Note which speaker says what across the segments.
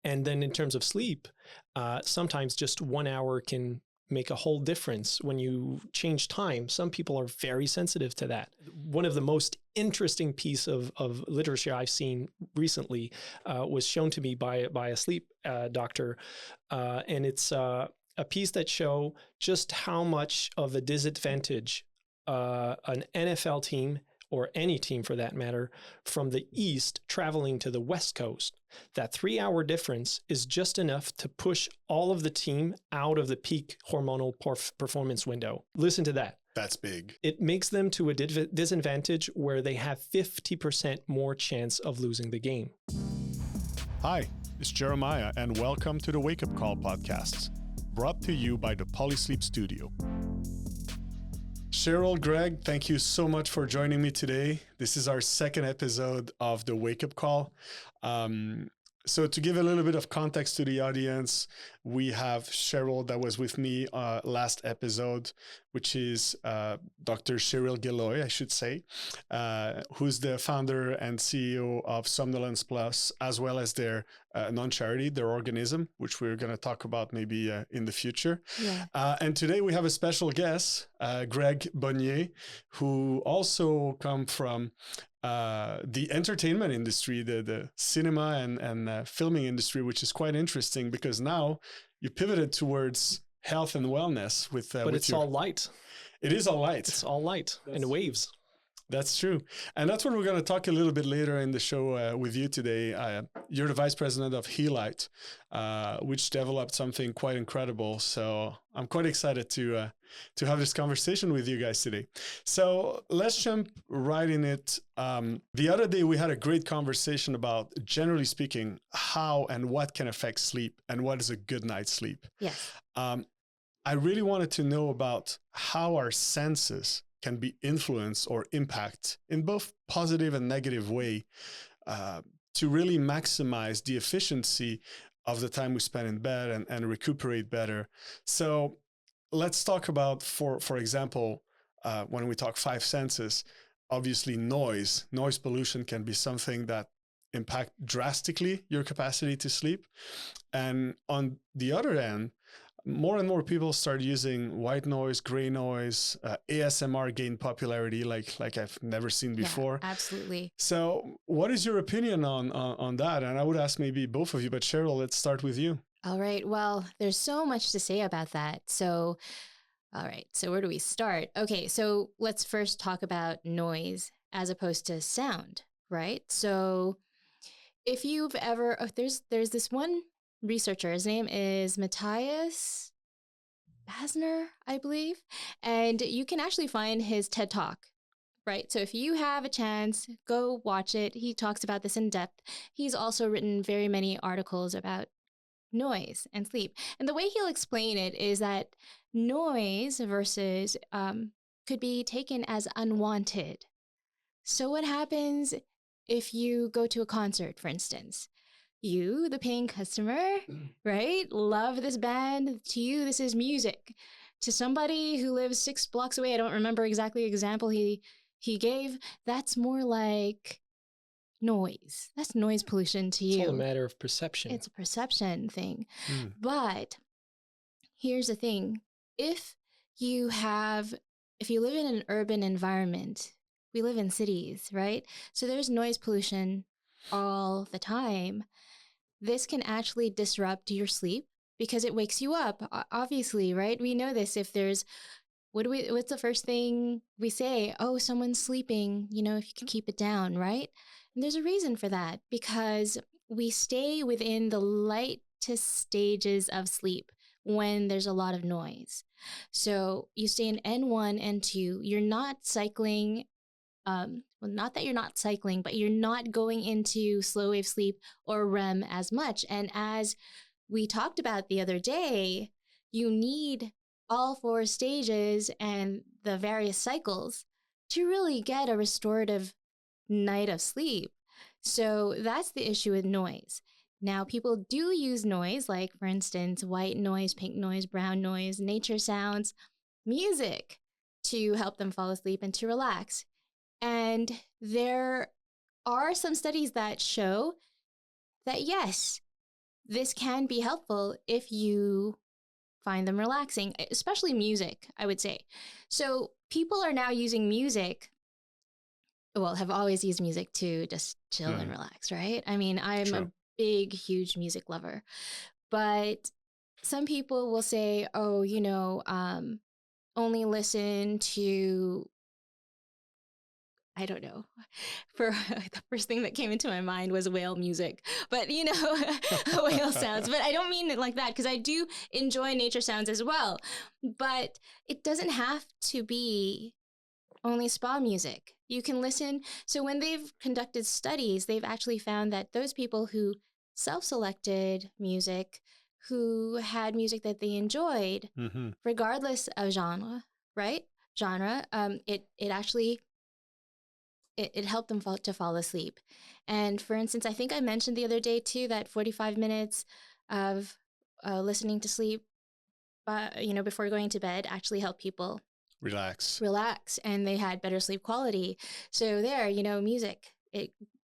Speaker 1: And then in terms of sleep, sometimes just 1 hour can make a whole difference when you change time. Some people are very sensitive to that. One of the most interesting piece of literature I've seen recently was shown to me by a sleep doctor. And it's a piece that show just how much of a disadvantage an NFL team, or any team for that matter, from the East traveling to the West Coast. That 3 hour difference is just enough to push all of the team out of the peak hormonal performance window. Listen to that.
Speaker 2: That's big.
Speaker 1: It makes them to a disadvantage where they have 50% more chance of losing the game.
Speaker 2: Hi, it's Jeremiah, and welcome to the Wake Up Call podcast, brought to you by the Polysleep studio. Cheryl, Greg, thank you so much for joining me today. This is our second episode of the Wake Up Call. So to give a little bit of context to the audience, we have Cheryl that was with me last episode, which is Dr. Cheryl Gilloy, I should say, who's the founder and CEO of Somnolence Plus, as well as their non-charity, their organism, which we're going to talk about maybe in the future.
Speaker 3: Yeah.
Speaker 2: And today we have a special guest, Greg Bonnier, who also come from the entertainment industry, the cinema and filming industry, which is quite interesting because now you pivoted towards health and wellness with
Speaker 1: but it's all light.
Speaker 2: It is all light.
Speaker 1: It's all light and waves.
Speaker 2: That's true. And that's what we're going to talk a little bit later in the show with you today. You're the vice president of Healite, which developed something quite incredible. So I'm quite excited to have this conversation with you guys today. So let's jump right in it. The other day, we had a great conversation about, generally speaking, how and what can affect sleep and what is a good night's sleep.
Speaker 3: Yes.
Speaker 2: I really wanted to know about how our senses can be influenced or impact in both positive and negative way to really maximize the efficiency of the time we spend in bed and recuperate better. So let's talk about, for example, when we talk five senses, obviously noise pollution can be something that impact drastically your capacity to sleep. And on the other end, more and more people start using white noise, gray noise, ASMR gained popularity like I've never seen before.
Speaker 3: Yeah, absolutely.
Speaker 2: So what is your opinion on that? And I would ask maybe both of you, but Cheryl, let's start with you.
Speaker 3: All right. Well, there's so much to say about that. So, all right. So where do we start? Okay. So let's first talk about noise as opposed to sound, right? So if you've ever, there's this one researcher, his name is Matthias Basner, I believe. And you can actually find his TED Talk, right? So if you have a chance, go watch it. He talks about this in depth. He's also written very many articles about noise and sleep. And the way he'll explain it is that noise versus could be taken as unwanted. So what happens if you go to a concert, for instance? You, the paying customer, right, love this band. To you, this is music. To somebody who lives 6 blocks away, I don't remember exactly the example he gave, that's more like noise. That's noise pollution to you.
Speaker 1: It's all a matter of perception.
Speaker 3: It's a perception thing. But here's the thing. If you live in an urban environment, we live in cities, right? So there's noise pollution all the time. This can actually disrupt your sleep because it wakes you up, obviously, right? We know this. If there's, what's the first thing we say? Oh, someone's sleeping, if you can keep it down, right? And there's a reason for that because we stay within the lightest stages of sleep when there's a lot of noise. So you stay in N1, N2, you're not cycling. Not that you're not cycling, but you're not going into slow wave sleep or REM as much. And as we talked about the other day, you need all 4 stages and the various cycles to really get a restorative night of sleep. So that's the issue with noise. Now, people do use noise, like, for instance, white noise, pink noise, brown noise, nature sounds, music to help them fall asleep and to relax. And there are some studies that show that, yes, this can be helpful if you find them relaxing, especially music, I would say. So people are now using music, well, have always used music to just chill and relax, right? I mean, I'm a big, huge music lover, but some people will say, oh, only listen to, I don't know. For the first thing that came into my mind was whale music, but whale sounds. But I don't mean it like that, because I do enjoy nature sounds as well. But it doesn't have to be only spa music. You can listen. So when they've conducted studies, they've actually found that those people who self-selected music, who had music that they enjoyed, regardless of genre, right? It actually it helped them to fall asleep. And for instance, I think I mentioned the other day too that 45 minutes of listening to sleep, before going to bed actually helped people relax, and they had better sleep quality. So there, music.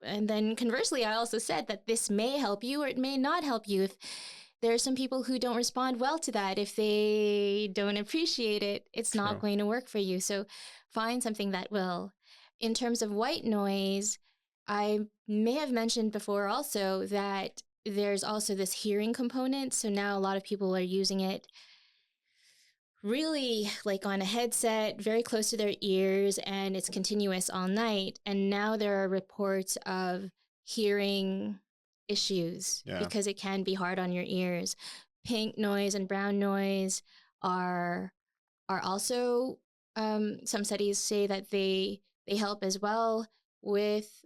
Speaker 3: And then conversely, I also said that this may help you or it may not help you. If there are some people who don't respond well to that, if they don't appreciate it, it's not going to work for you. So find something that will. In terms of white noise, I may have mentioned before also that there's also this hearing component. So now a lot of people are using it really like on a headset, very close to their ears, and it's continuous all night. And now there are reports of hearing issues because it can be hard on your ears. Pink noise and brown noise are also, some studies say that they help as well with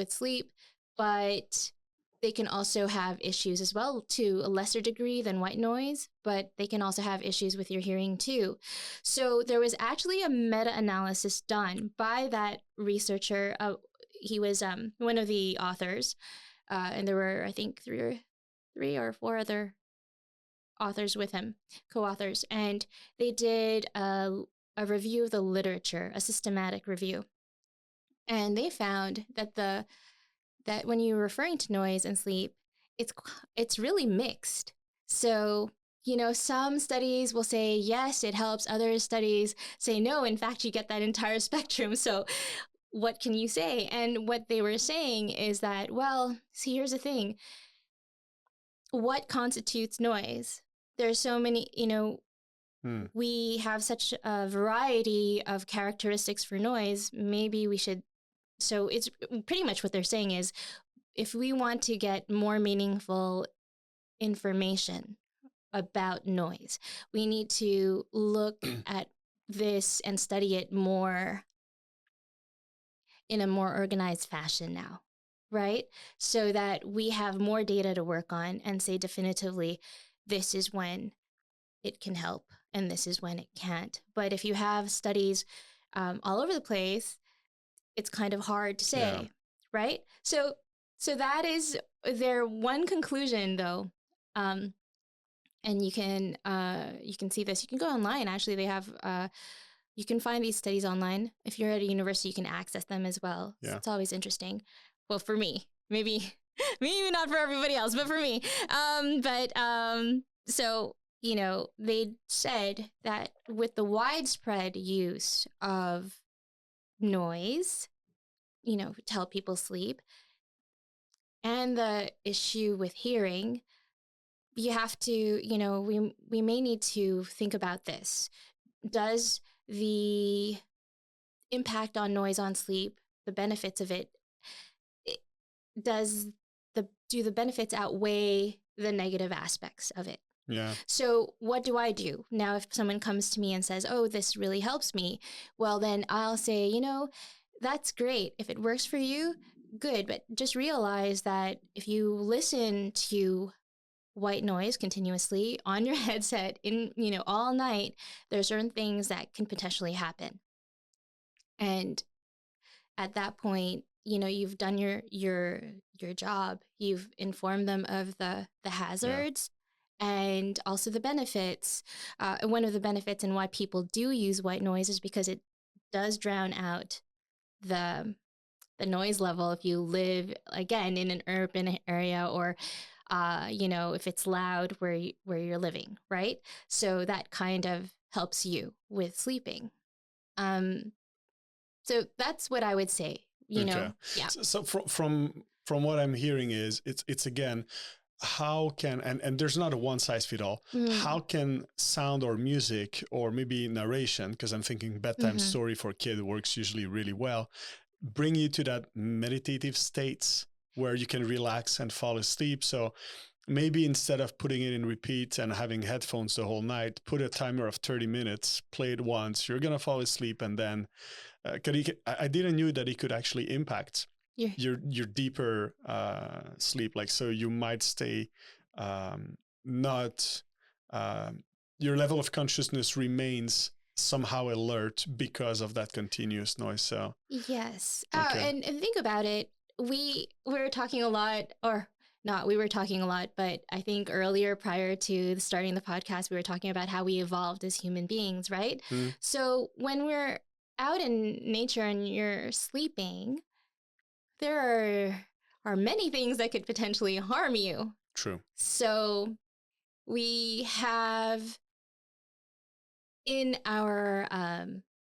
Speaker 3: sleep, but they can also have issues as well to a lesser degree than white noise, but they can also have issues with your hearing too. So there was actually a meta-analysis done by that researcher. He was one of the authors, and there were, I think, three or four other authors with him, co-authors, and they did a review of the literature, a systematic review. And they found that that when you're referring to noise and sleep, it's really mixed. So, some studies will say, yes, it helps. Other studies say, no, in fact, you get that entire spectrum. So what can you say? And what they were saying is that, well, see, here's the thing. What constitutes noise? There's so many, we have such a variety of characteristics for noise. Maybe we should. So it's pretty much what they're saying is, if we want to get more meaningful information about noise, we need to look at this and study it more in a more organized fashion now, right? So that we have more data to work on and say definitively, this is when it can help and this is when it can't. But if you have studies all over the place, it's kind of hard to say, right? So that is their one conclusion, though. And you can see this. You can go online. Actually, they have you can find these studies online. If you're at a university, you can access them as well. So it's always interesting. Well, for me, maybe not for everybody else, but for me. So they said that with the widespread use of noise, to help people sleep, and the issue with hearing, you have to, we may need to think about this. Does the impact on noise on sleep, the benefits of it, do the benefits outweigh the negative aspects of it? Yeah. So what do I do? Now, if someone comes to me and says, oh, this really helps me, well, then I'll say, that's great. If it works for you, good. But just realize that if you listen to white noise continuously on your headset all night, there are certain things that can potentially happen. And at that point, you've done your job. You've informed them of the hazards. And also the benefits. One of the benefits and why people do use white noise is because it does drown out the the noise level if you live, again, in an urban area, or if it's loud where you're living, right? So that kind of helps you with sleeping. So that's what I would say. Yeah.
Speaker 2: So from what I'm hearing is it's again, how can, and there's not a one size fit all. How can sound or music or maybe narration, because I'm thinking bedtime story for kid works usually really well, bring you to that meditative states where you can relax and fall asleep. So maybe instead of putting it in repeat and having headphones the whole night, put a timer of 30 minutes, play it once, you're going to fall asleep. And then I didn't know that it could actually impact your deeper sleep. Like, so you might stay not, your level of consciousness remains somehow alert because of that continuous noise. So
Speaker 3: yes. And think about it. We were talking a lot, or not, we were talking a lot, but I think earlier, prior to starting the podcast, we were talking about how we evolved as human beings, right? So when we're out in nature and you're sleeping, there are many things that could potentially harm you.
Speaker 2: True.
Speaker 3: So we have in our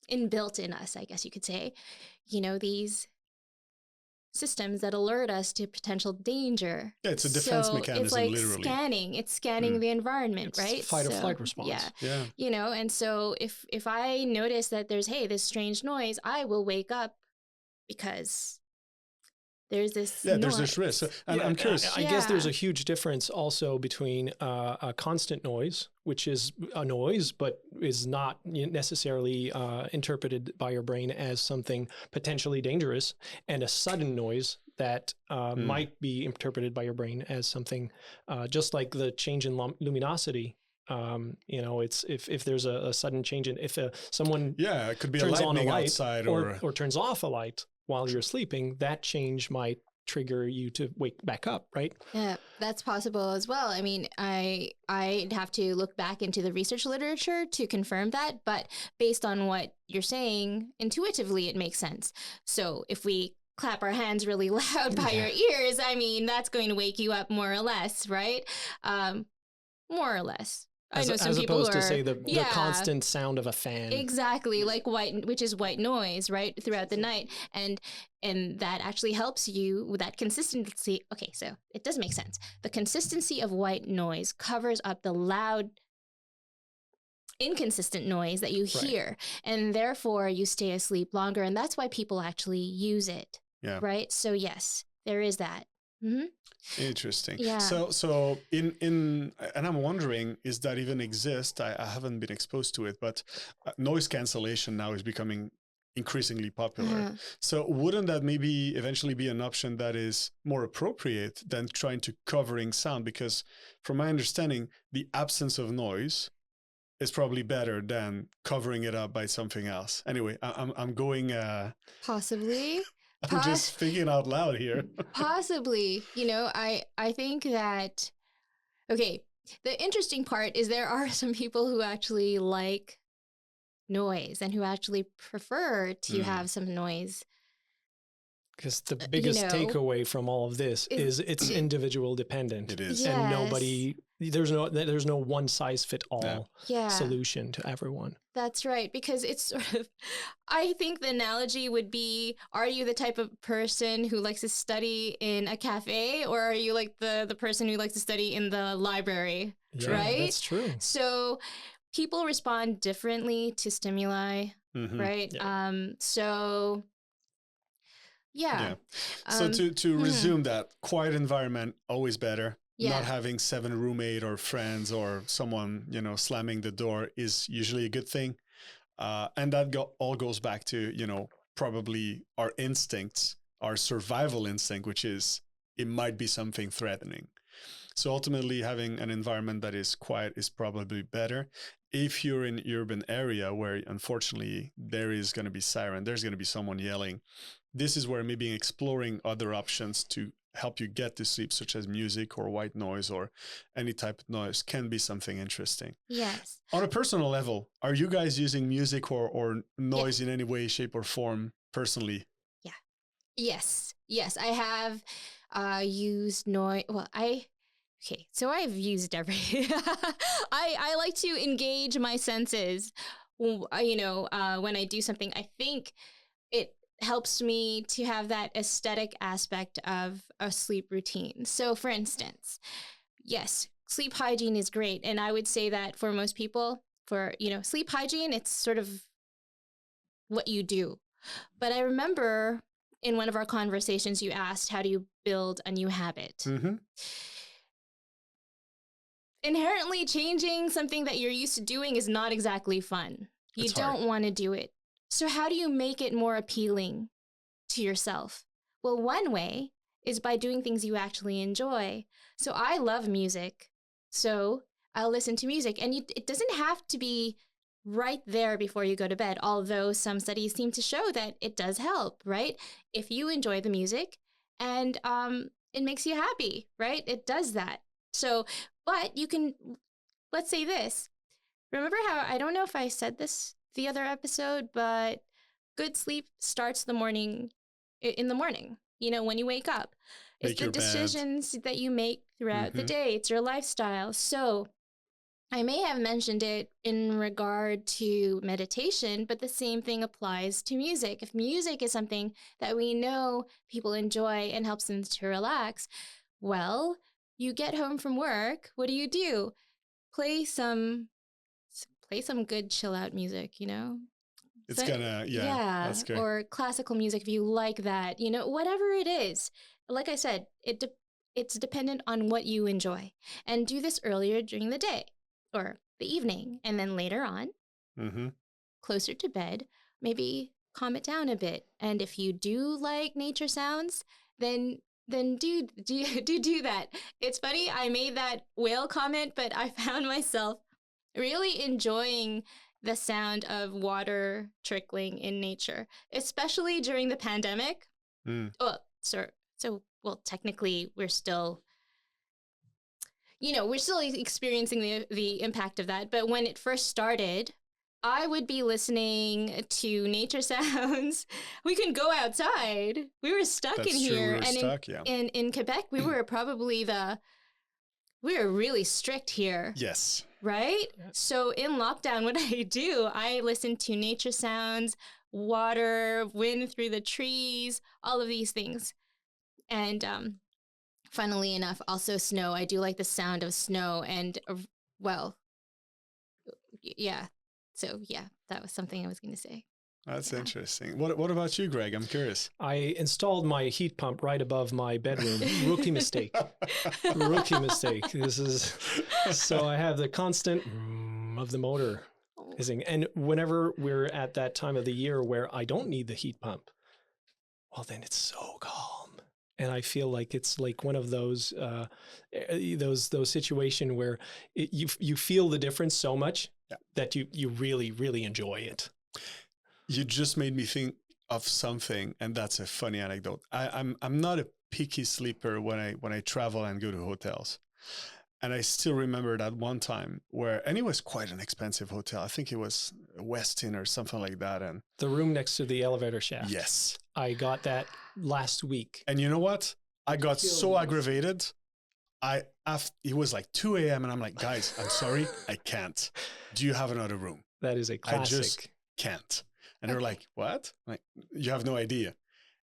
Speaker 3: inbuilt in us, I guess you could say, these systems that alert us to potential danger.
Speaker 2: Yeah, it's a defense mechanism.
Speaker 3: It's like
Speaker 2: literally
Speaker 3: scanning. It's scanning the environment, right?
Speaker 1: It's fight or flight response.
Speaker 3: Yeah. And so if I notice that there's this strange noise, I will wake up because there's this noise.
Speaker 2: There's this risk. And I'm curious.
Speaker 1: I guess there's a huge difference also between a constant noise, which is a noise, but is not necessarily interpreted by your brain as something potentially dangerous, and a sudden noise that might be interpreted by your brain as something just like the change in luminosity. It's if there's a sudden change in, if someone
Speaker 2: it could be
Speaker 1: turns
Speaker 2: a
Speaker 1: on a light
Speaker 2: outside
Speaker 1: or turns off a light while you're sleeping, that change might trigger you to wake back up, right?
Speaker 3: Yeah, that's possible as well. I mean, I'd have to look back into the research literature to confirm that, but based on what you're saying, intuitively, it makes sense. So if we clap our hands really loud by your ears, I mean, that's going to wake you up more or less, right? More or less. I know some people
Speaker 1: opposed to say the constant sound of a fan.
Speaker 3: Exactly, like which is white noise, right, throughout the night, and that actually helps you with that consistency. Okay, so it does make sense. The consistency of white noise covers up the loud, inconsistent noise that you hear, and therefore you stay asleep longer, and that's why people actually use it. Yeah. Right. So yes, there is that. Mm-hmm.
Speaker 2: Interesting. Yeah. So in and I'm wondering, is that even exist? I haven't been exposed to it, but noise cancellation now is becoming increasingly popular. So wouldn't that maybe eventually be an option that is more appropriate than trying to covering sound? Because from my understanding, the absence of noise is probably better than covering it up by something else. Anyway, I'm going
Speaker 3: possibly.
Speaker 2: I'm just thinking out loud here.
Speaker 3: Possibly. I think that, okay, the interesting part is there are some people who actually like noise and who actually prefer to have some noise.
Speaker 1: Because the biggest takeaway from all of this is it's individual dependent.
Speaker 2: It is.
Speaker 1: And nobody, there's no one size fit all solution to everyone.
Speaker 3: That's right. Because it's sort of, I think the analogy would be, are you the type of person who likes to study in a cafe, or are you like the person who likes to study in the library? Right?
Speaker 1: That's true.
Speaker 3: So people respond differently to stimuli, right? Yeah. So to
Speaker 2: resume that, quiet environment, always better. Not having 7 roommate or friends or someone, slamming the door is usually a good thing. And that all goes back to, probably our instincts, our survival instinct, which is it might be something threatening. So ultimately, having an environment that is quiet is probably better. If you're in an urban area where, unfortunately, there is going to be siren, there's going to be someone yelling, this is where maybe exploring other options to help you get to sleep, such as music or white noise or any type of noise, can be something interesting.
Speaker 3: Yes.
Speaker 2: On a personal level, are you guys using music or noise in any way, shape, or form personally?
Speaker 3: Yes. Yes. I have used noise. Well, okay. So I've used every. I like to engage my senses. When I do something, I think it helps me to have that aesthetic aspect of a sleep routine. So, for instance, yes, sleep hygiene is great. And I would say that for most people, for, sleep hygiene, it's sort of what you do. But I remember in one of our conversations, you asked, how do you build a new habit?
Speaker 2: Mm-hmm.
Speaker 3: Inherently changing something that you're used to doing is not exactly fun. You don't want to do it. So how do you make it more appealing to yourself? Well, one way is by doing things you actually enjoy. So I love music. So I'll listen to music. And it doesn't have to be right there before you go to bed, although some studies seem to show that it does help, right? If you enjoy the music and it makes you happy, right? It does that. So, but you can, let's say this. Remember how, I don't know if I said this the other episode, but good sleep starts in the morning, when you wake up. It's the decisions that you make throughout the day. It's your lifestyle. So I may have mentioned it in regard to meditation, but the same thing applies to music. If music is something that we know people enjoy and helps them to relax, well, you get home from work, what do? Play some good chill out music,
Speaker 2: It's that's great.
Speaker 3: Or classical music if you like that, whatever it is. Like I said, it's dependent on what you enjoy. And do this earlier during the day or the evening, and then later on, closer to bed, maybe calm it down a bit. And if you do like nature sounds, then do that. It's funny, I made that whale comment, but I found myself really enjoying the sound of water trickling in nature, especially during the pandemic. Well, technically we're still experiencing the impact of that. But when it first started, I would be listening to nature sounds. We couldn't go outside. We were stuck in here. In Quebec, we were probably we were really strict here.
Speaker 2: Yes.
Speaker 3: Right? Yeah. So in lockdown, what I listen to nature sounds, water, wind through the trees, all of these things. And funnily enough, also snow. I do like the sound of snow and, yeah. So yeah, that was something I was going to say.
Speaker 2: That's interesting. What about you, Greg? I'm curious.
Speaker 1: I installed my heat pump right above my bedroom. Rookie mistake. Rookie mistake. So I have the constant of the motor hissing. And whenever we're at that time of the year where I don't need the heat pump, well, then it's so calm. And I feel like it's like one of those situations where you feel the difference so much that you really, really enjoy it.
Speaker 2: You just made me think of something, and that's a funny anecdote. I'm not a picky sleeper when I travel and go to hotels. And I still remember that one time and it was quite an expensive hotel. I think it was Westin or something like that. And
Speaker 1: the room next to the elevator shaft.
Speaker 2: Yes.
Speaker 1: I got that last week.
Speaker 2: And you know what? I got so aggravated. It was like 2 a.m. and I'm like, guys, I'm sorry, I can't. Do you have another room?
Speaker 1: That is a classic.
Speaker 2: I just can't. And they're like, what? Like, you have no idea.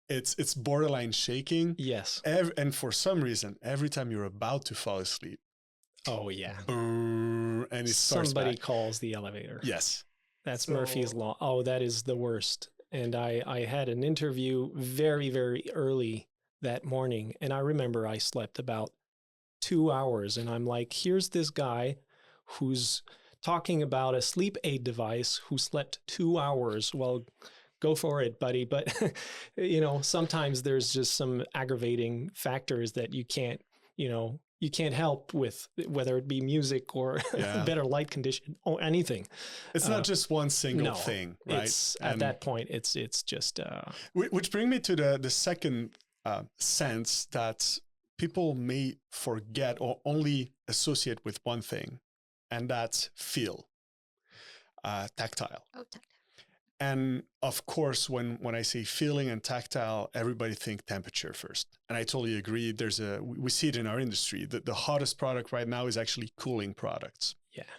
Speaker 2: It's borderline shaking.
Speaker 1: Yes.
Speaker 2: And for some reason, every time you're about to fall asleep.
Speaker 1: Oh, yeah.
Speaker 2: And it starts
Speaker 1: Somebody calls the elevator.
Speaker 2: Yes.
Speaker 1: That's Murphy's Law. Oh, that is the worst. And I had an interview very, very early that morning. And I remember I slept about 2 hours. And I'm like, here's this guy who's talking about a sleep aid device who slept 2 hours. Well, go for it, buddy. But, sometimes there's just some aggravating factors that you can't help with, whether it be music or better light condition or anything.
Speaker 2: It's not just one single thing, right?
Speaker 1: At that point, it's just...
Speaker 2: Which brings me to the second sense that people may forget or only associate with one thing. And that's feel, tactile.
Speaker 3: Oh, tactile.
Speaker 2: And of course, when I say feeling and tactile, everybody think temperature first. And I totally agree. We see it in our industry that the hottest product right now is actually cooling products.
Speaker 1: Yeah.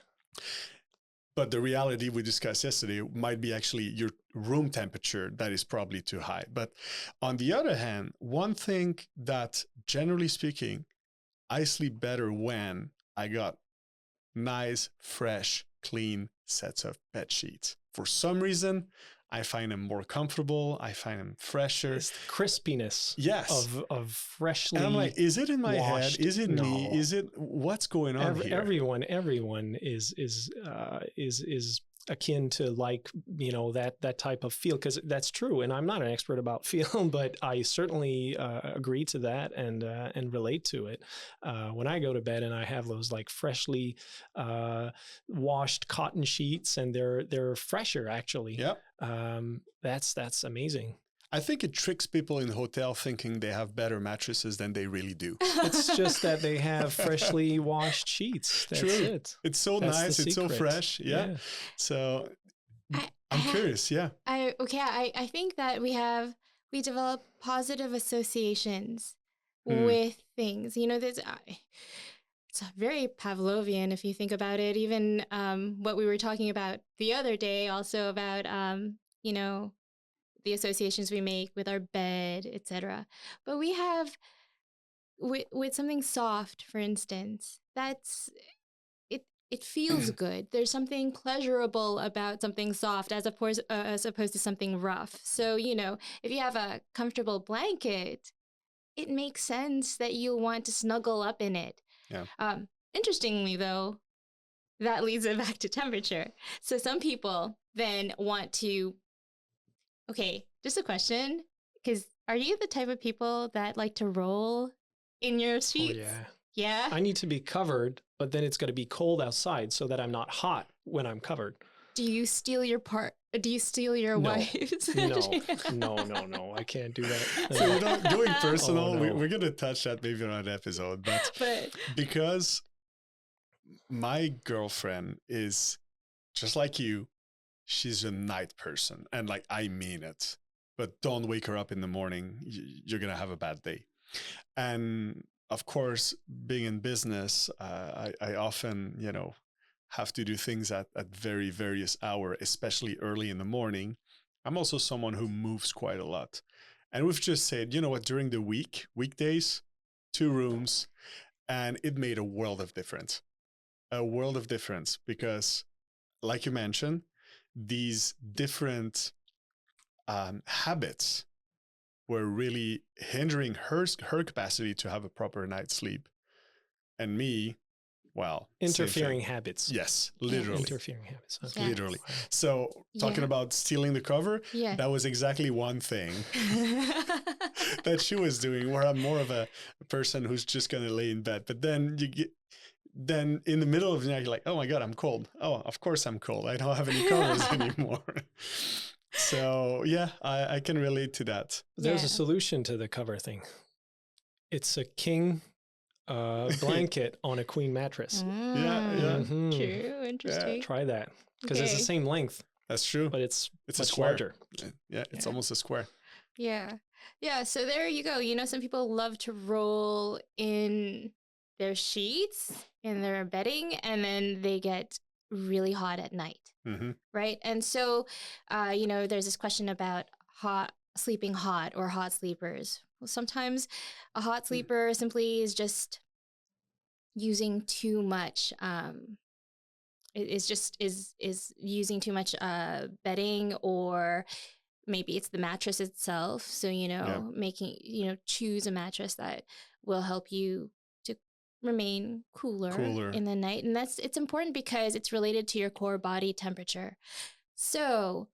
Speaker 2: But the reality we discussed yesterday might be actually your room temperature that is probably too high. But on the other hand, one thing that generally speaking, I sleep better when I got nice, fresh, clean sets of bed sheets. For some reason, I find them more comfortable. I find them fresher.
Speaker 1: It's the crispiness
Speaker 2: Yes.
Speaker 1: of freshly
Speaker 2: And I'm like, is it in my
Speaker 1: washed?
Speaker 2: head? Is it me?
Speaker 1: No.
Speaker 2: Is it what's going on here?
Speaker 1: Everyone is akin to like, you know, that type of feel, because that's true. And I'm not an expert about feel, but I certainly agree to that and relate to it. When I go to bed and I have those like freshly washed cotton sheets, and they're fresher actually.
Speaker 2: Yep.
Speaker 1: That's amazing.
Speaker 2: I think it tricks people in the hotel thinking they have better mattresses than they really do.
Speaker 1: It's just that they have freshly washed sheets. That's
Speaker 2: True.
Speaker 1: it.
Speaker 2: It's so
Speaker 1: That's
Speaker 2: nice. It's so
Speaker 1: secret.
Speaker 2: fresh. Yeah. So I'm curious. Yeah.
Speaker 3: I think that we develop positive associations with things. You know, it's very Pavlovian if you think about it. Even what we were talking about the other day, also about you know, the associations we make with our bed, etc. But we have with something soft, for instance, it feels good. There's something pleasurable about something soft as opposed to something rough. So, you know, if you have a comfortable blanket, it makes sense that you'll want to snuggle up in it.
Speaker 2: Yeah.
Speaker 3: Interestingly, though, that leads it back to temperature. So some people then want to, okay, just a question, because are you the type of people that like to roll in your sheets?
Speaker 1: Oh, yeah.
Speaker 3: Yeah.
Speaker 1: I need to be covered, but then it's got to be cold outside so that I'm not hot when I'm covered.
Speaker 3: Do you steal your wife's?
Speaker 1: No. I can't do that.
Speaker 2: So, you know, going personal,
Speaker 1: Oh, no.
Speaker 2: we're going to touch that maybe on an episode, but because my girlfriend is just like you, she's a night person. And like, I mean it, but don't wake her up in the morning. You're going to have a bad day. And of course, being in business, I often, you know, have to do things at very various hours, especially early in the morning. I'm also someone who moves quite a lot. And we've just said, you know what, during the weekdays, 2 rooms, and it made a world of difference. A world of difference because, like you mentioned, these different habits were really hindering her capacity to have a proper night's sleep. And me, well,
Speaker 1: interfering habits.
Speaker 2: Yes, literally.
Speaker 1: Interfering habits. Okay.
Speaker 3: Yes.
Speaker 2: Literally. So talking about stealing the cover, that was exactly one thing that she was doing, where I'm more of a person who's just going to lay in bed. But then then in the middle of the night, you're like, oh my God, I'm cold. Oh, of course I'm cold. I don't have any covers anymore. So yeah, I can relate to that.
Speaker 1: There's a solution to the cover thing. It's a king blanket on a queen mattress.
Speaker 2: Yeah.
Speaker 3: True. Interesting.
Speaker 1: Yeah, try that, because it's the same length.
Speaker 2: That's true.
Speaker 1: But it's
Speaker 2: much
Speaker 1: a
Speaker 2: square.
Speaker 1: larger.
Speaker 2: Yeah, it's almost a square.
Speaker 3: Yeah. So there you go. You know, some people love to roll in their sheets, in their bedding, and then they get really hot at night.
Speaker 2: Mm-hmm.
Speaker 3: Right. And so, you know, there's this question about sleeping hot or hot sleepers. Well, sometimes a hot sleeper simply is just using too much. Is using too much bedding, or maybe it's the mattress itself. So, you know, choose a mattress that will help you to remain cooler in the night. And it's important because it's related to your core body temperature. So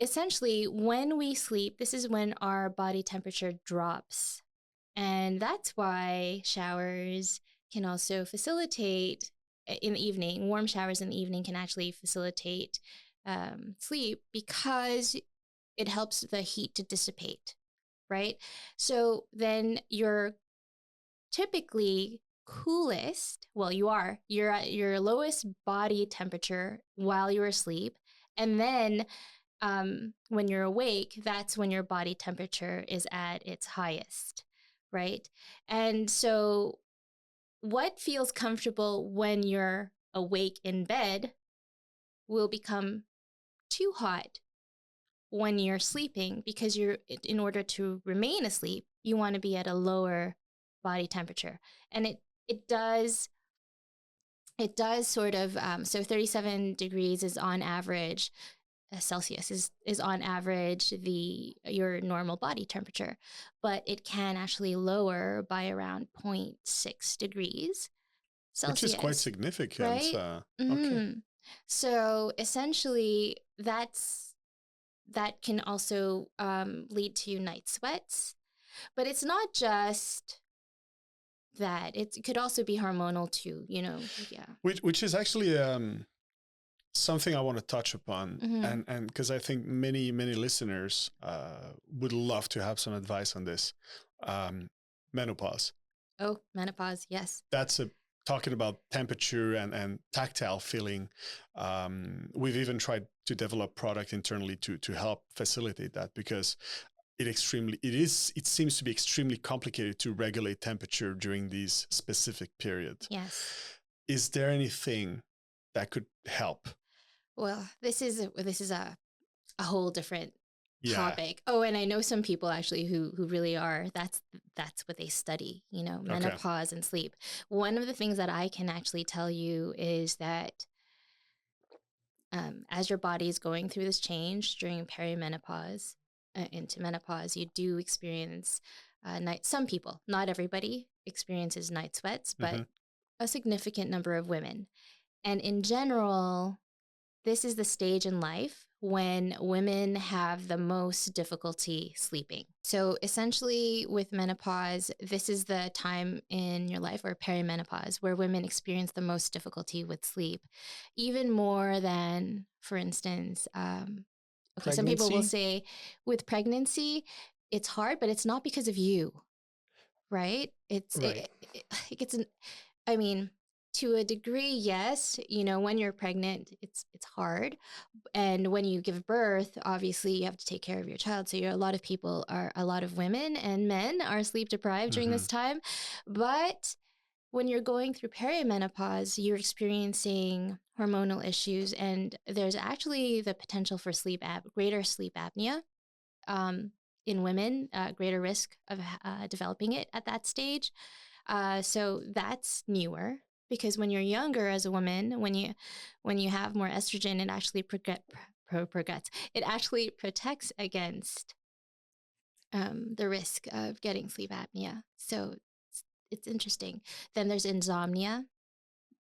Speaker 3: essentially, when we sleep, this is when our body temperature drops. And that's why showers can also facilitate in the evening. Warm showers in the evening can actually facilitate sleep, because it helps the heat to dissipate, right? So then you're typically coolest, you're at your lowest body temperature while you're asleep, And then when you're awake, that's when your body temperature is at its highest, right? And so what feels comfortable when you're awake in bed will become too hot when you're sleeping, because in order to remain asleep, you want to be at a lower body temperature. And it does sort of, so 37 degrees is on average, Celsius is on average your normal body temperature, but it can actually lower by around 0.6 degrees Celsius.
Speaker 2: Which is quite significant.
Speaker 3: Right?
Speaker 2: Okay.
Speaker 3: So essentially that can also lead to night sweats, but it's not just that. It could also be hormonal too, yeah.
Speaker 2: Which is actually something I want to touch upon, and because I think many listeners would love to have some advice on this. Menopause.
Speaker 3: Oh, menopause, yes.
Speaker 2: That's talking about temperature and tactile feeling. We've even tried to develop product internally to help facilitate that, because it seems to be extremely complicated to regulate temperature during these specific periods.
Speaker 3: Yes.
Speaker 2: Is there anything that could help?
Speaker 3: Well, this is a whole different topic. Oh, and I know some people actually who really are, that's what they study, menopause and sleep. One of the things that I can actually tell you is that as your body is going through this change during perimenopause into menopause, you do experience some people, not everybody experiences night sweats, but a significant number of women. And in general, this is the stage in life when women have the most difficulty sleeping. So essentially with menopause, this is the time in your life, or perimenopause, where women experience the most difficulty with sleep, even more than, for instance, some people will say with pregnancy, it's hard, but it's not because of you, right? It gets to a degree, yes, when you're pregnant, it's hard. And when you give birth, obviously you have to take care of your child. So a lot of women and men are sleep deprived during this time. But when you're going through perimenopause, you're experiencing hormonal issues, and there's actually the potential for greater sleep apnea in women, greater risk of developing it at that stage. So that's newer. Because when you're younger as a woman, when you have more estrogen, it actually protects against the risk of getting sleep apnea. So it's interesting. Then there's insomnia,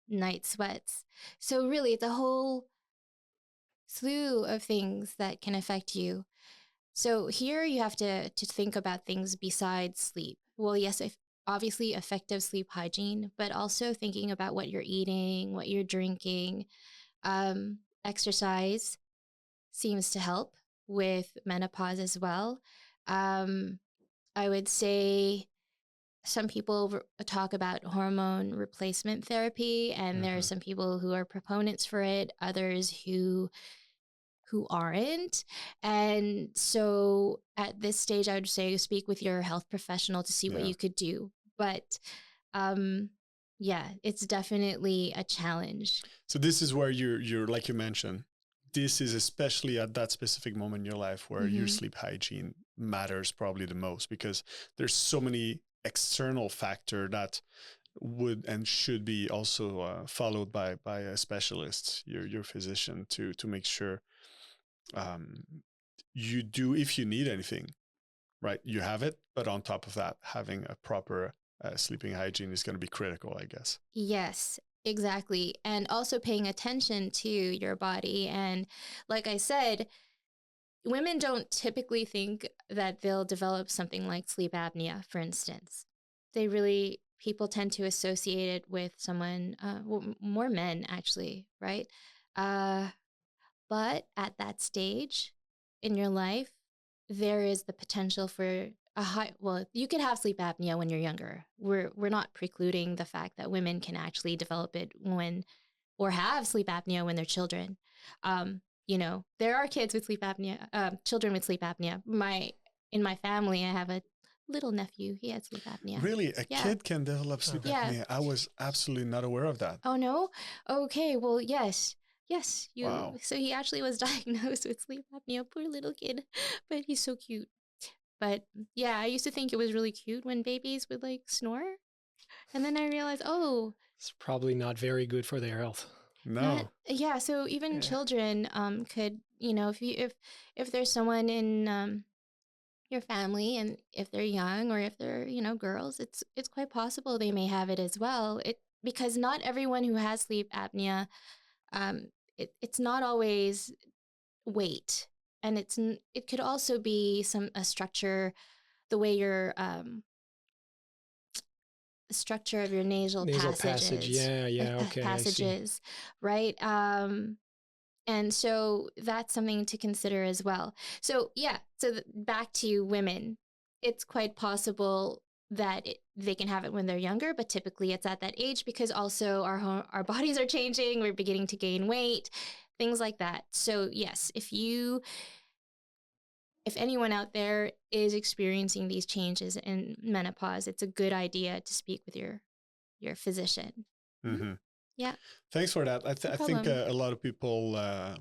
Speaker 3: night sweats. So really, it's a whole slew of things that can affect you. So here you have to think about things besides sleep. Well, yes, obviously effective sleep hygiene, but also thinking about what you're eating, what you're drinking. Exercise seems to help with menopause as well. I would say some people talk about hormone replacement therapy, and there are some people who are proponents for it, others who aren't. And so at this stage, I would say speak with your health professional to see what you could do. But it's definitely a challenge.
Speaker 2: So this is where you're like you mentioned, this is especially at that specific moment in your life where your sleep hygiene matters probably the most, because there's so many external factors that would and should be also followed by a specialist, your physician, to make sure you do, if you need anything, right, you have it. But on top of that, having a proper sleeping hygiene is going to be critical, I guess.
Speaker 3: Yes, exactly. And also paying attention to your body. And like I said, women don't typically think that they'll develop something like sleep apnea, for instance. People tend to associate it with someone, more men actually, right? But at that stage in your life, there is the potential for you could have sleep apnea when you're younger. We're not precluding the fact that women can actually develop it or have sleep apnea when they're children. there are kids with sleep apnea, children with sleep apnea. In my family, I have a little nephew. He had sleep apnea.
Speaker 2: Really? A kid can develop sleep apnea? I was absolutely not aware of that.
Speaker 3: Oh, no? Okay, well, yes.
Speaker 2: Wow.
Speaker 3: So he actually was diagnosed with sleep apnea. Poor little kid. But he's so cute. But yeah, I used to think it was really cute when babies would like snore. And then I realized,
Speaker 1: it's probably not very good for their health.
Speaker 2: No.
Speaker 3: So even children could, if there's someone in your family, and if they're young or if they're, girls, it's quite possible they may have it as well. Because not everyone who has sleep apnea, it's not always weight, and it could also be a structure, the way your the structure of your nasal
Speaker 1: passage. Okay.
Speaker 3: Passages, right? And so that's something to consider as well. So back to women, it's quite possible that they can have it when they're younger, but typically it's at that age because also our bodies are changing, we're beginning to gain weight, things like that. So yes, if anyone out there is experiencing these changes in menopause, it's a good idea to speak with your physician.
Speaker 2: Mm-hmm.
Speaker 3: Yeah.
Speaker 2: Thanks for that. I think a lot of people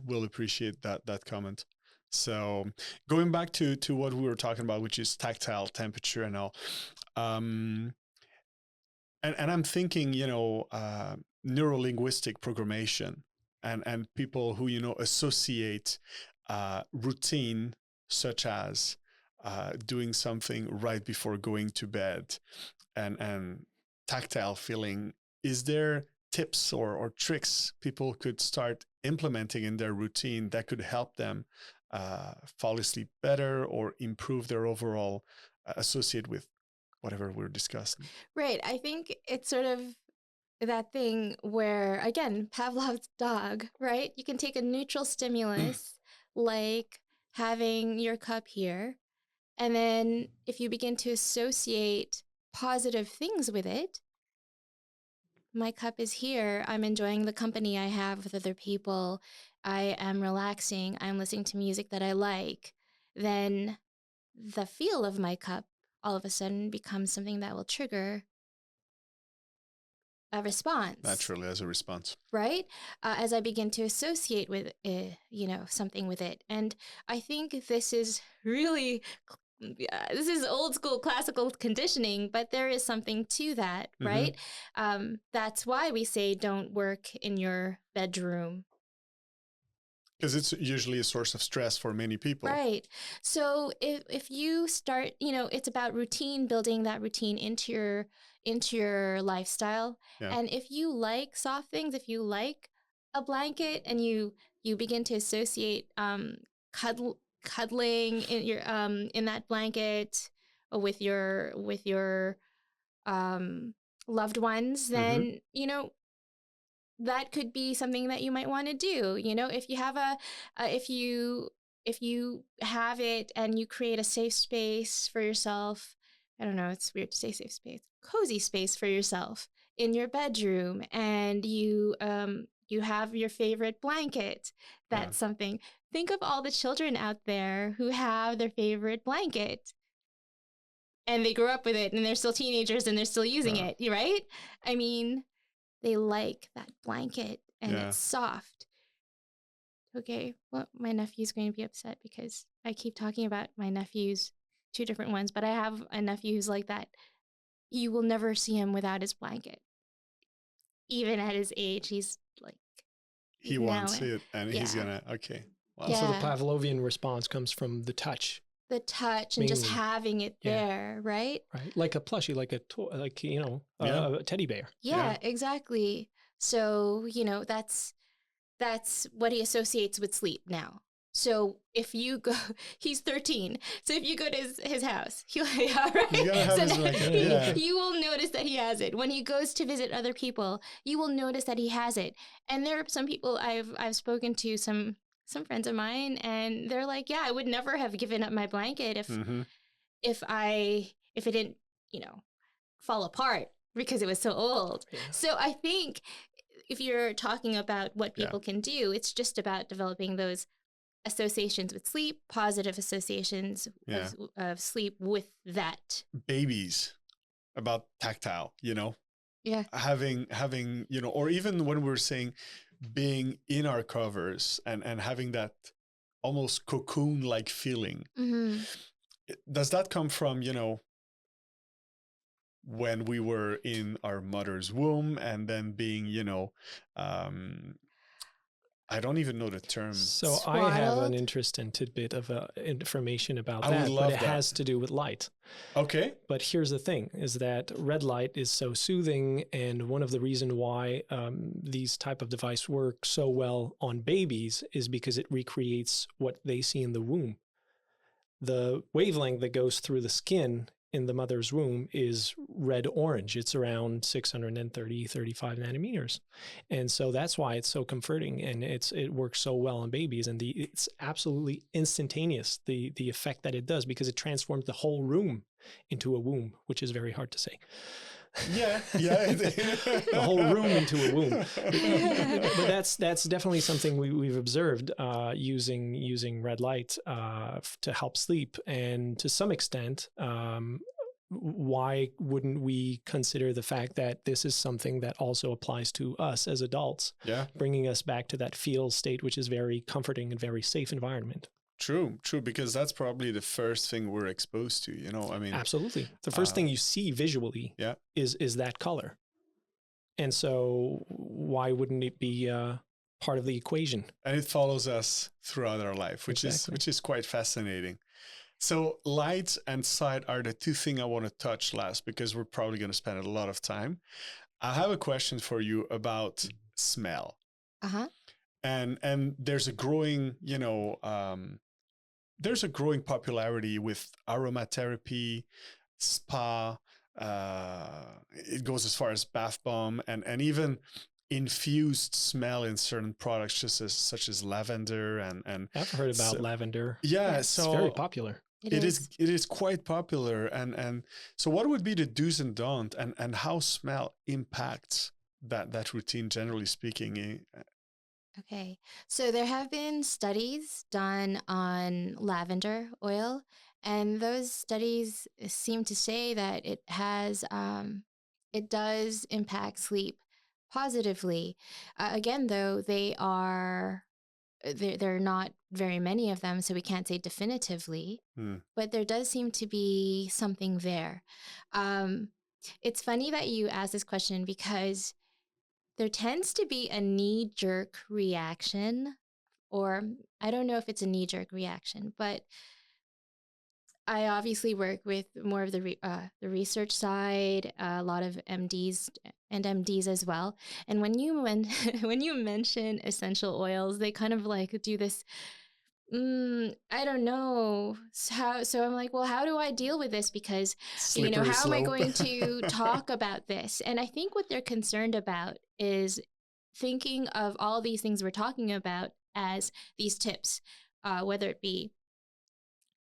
Speaker 2: will appreciate that comment. So going back to what we were talking about, which is tactile temperature and all, and I'm thinking, neuro-linguistic programmation and people who, associate routine such as doing something right before going to bed and tactile feeling. Is there tips or tricks people could start implementing in their routine that could help them fall asleep better or improve their overall associate with whatever we're discussing?
Speaker 3: Right. I think it's sort of that thing where, again, Pavlov's dog, right? You can take a neutral stimulus like having your cup here, and then if you begin to associate positive things with it, my cup is here, I'm enjoying the company I have with other people, I am relaxing, I'm listening to music that I like, then the feel of my cup all of a sudden becomes something that will trigger a response.
Speaker 2: Naturally, as a response.
Speaker 3: Right? As I begin to associate with, something with it. And I think this is really, this is old school classical conditioning, but there is something to that, right? That's why we say don't work in your bedroom.
Speaker 2: Because it's usually a source of stress for many people.
Speaker 3: Right. So if you start, it's about routine, building that routine into your lifestyle. Yeah. And if you like soft things, if you like a blanket and you begin to associate cuddling in your in that blanket with your loved ones, then that could be something that you might want to do. If you have if you have it and you create a safe space for yourself, I don't know, it's weird to say safe space, cozy space for yourself in your bedroom, and you have your favorite blanket. That's something. Think of all the children out there who have their favorite blanket and they grew up with it and they're still teenagers and they're still using it, right? I mean, they like that blanket and it's soft. Okay, well, my nephew's going to be upset because I keep talking about my nephews, 2 different ones, but I have a nephew who's like that. You will never see him without his blanket. Even at his age, he's like...
Speaker 2: He wants it and he's gonna,
Speaker 1: Wow. So the Pavlovian response comes from the touch.
Speaker 3: The touch and just having it there, right?
Speaker 1: Right, like a plushie, like a toy, like, a teddy bear.
Speaker 3: Yeah, exactly. So, that's what he associates with sleep now. So if you go, he's 13. So if you go to his house, you will notice that he has it. When he goes to visit other people, you will notice that he has it. And there are some people I've spoken to, some friends of mine, and they're like, yeah, I would never have given up my blanket if it didn't, fall apart because it was so old. Yeah. So I think if you're talking about what
Speaker 2: Yeah.
Speaker 3: people can do, it's just about developing those associations with sleep, positive associations
Speaker 2: Yeah.
Speaker 3: of sleep with that.
Speaker 2: Babies about tactile,
Speaker 3: Yeah.
Speaker 2: having, or even when we're saying being in our covers and having that almost cocoon-like feeling.
Speaker 3: Mm-hmm.
Speaker 2: Does that come from, when we were in our mother's womb and then being, I don't even know the term.
Speaker 1: So I have an
Speaker 3: Swaddled?
Speaker 1: interesting tidbit of information about
Speaker 2: I would
Speaker 1: that, but
Speaker 2: love
Speaker 1: it
Speaker 2: that.
Speaker 1: has to do with light.
Speaker 2: Okay.
Speaker 1: But here's the thing, is that red light is so soothing, and one of the reasons why these type of device work so well on babies is because it recreates what they see in the womb. The wavelength that goes through the skin in the mother's womb is red-orange. It's around 635 nanometers. And so that's why it's so comforting, and it works so well on babies. And it's absolutely instantaneous, the effect that it does, because it transforms the whole room into a womb, which is very hard to say.
Speaker 2: Yeah.
Speaker 1: The whole room into a womb. But that's definitely something we've observed using red light to help sleep. And to some extent, why wouldn't we consider the fact that this is something that also applies to us as adults?
Speaker 2: Yeah.
Speaker 1: Bringing us back to that feel state, which is very comforting and very safe environment.
Speaker 2: True, because that's probably the first thing we're exposed to, I mean.
Speaker 1: Absolutely. The first thing you see visually is that color. And so why wouldn't it be part of the equation?
Speaker 2: And it follows us throughout our life, which is quite fascinating. So light and sight are the two things I want to touch last, because we're probably going to spend a lot of time. I have a question for you about smell.
Speaker 3: Uh-huh.
Speaker 2: And there's a growing, there's a growing popularity with aromatherapy, spa. It goes as far as bath bomb and even infused smell in certain products, such as lavender and
Speaker 1: I've heard about lavender.
Speaker 2: Yeah,
Speaker 1: it's
Speaker 2: so
Speaker 1: very popular.
Speaker 2: It is quite popular. And so what would be the do's and don'ts, and how smell impacts that routine, generally speaking?
Speaker 3: Okay. So there have been studies done on lavender oil, and those studies seem to say that it does impact sleep positively. Again, though, there are not very many of them, so we can't say definitively, but there does seem to be something there. It's funny that you asked this question, because there tends to be a knee-jerk reaction, or I don't know if it's a knee-jerk reaction, but I obviously work with more of the research side, a lot of MDs and MDs as well. And when you when you mention essential oils, they kind of like do this, I don't know how. So I'm like, well, how do I deal with this? Because,
Speaker 2: Slippery
Speaker 3: how am I
Speaker 2: slope.
Speaker 3: going to talk about this? And I think what they're concerned about is thinking of all these things we're talking about as these tips, whether it be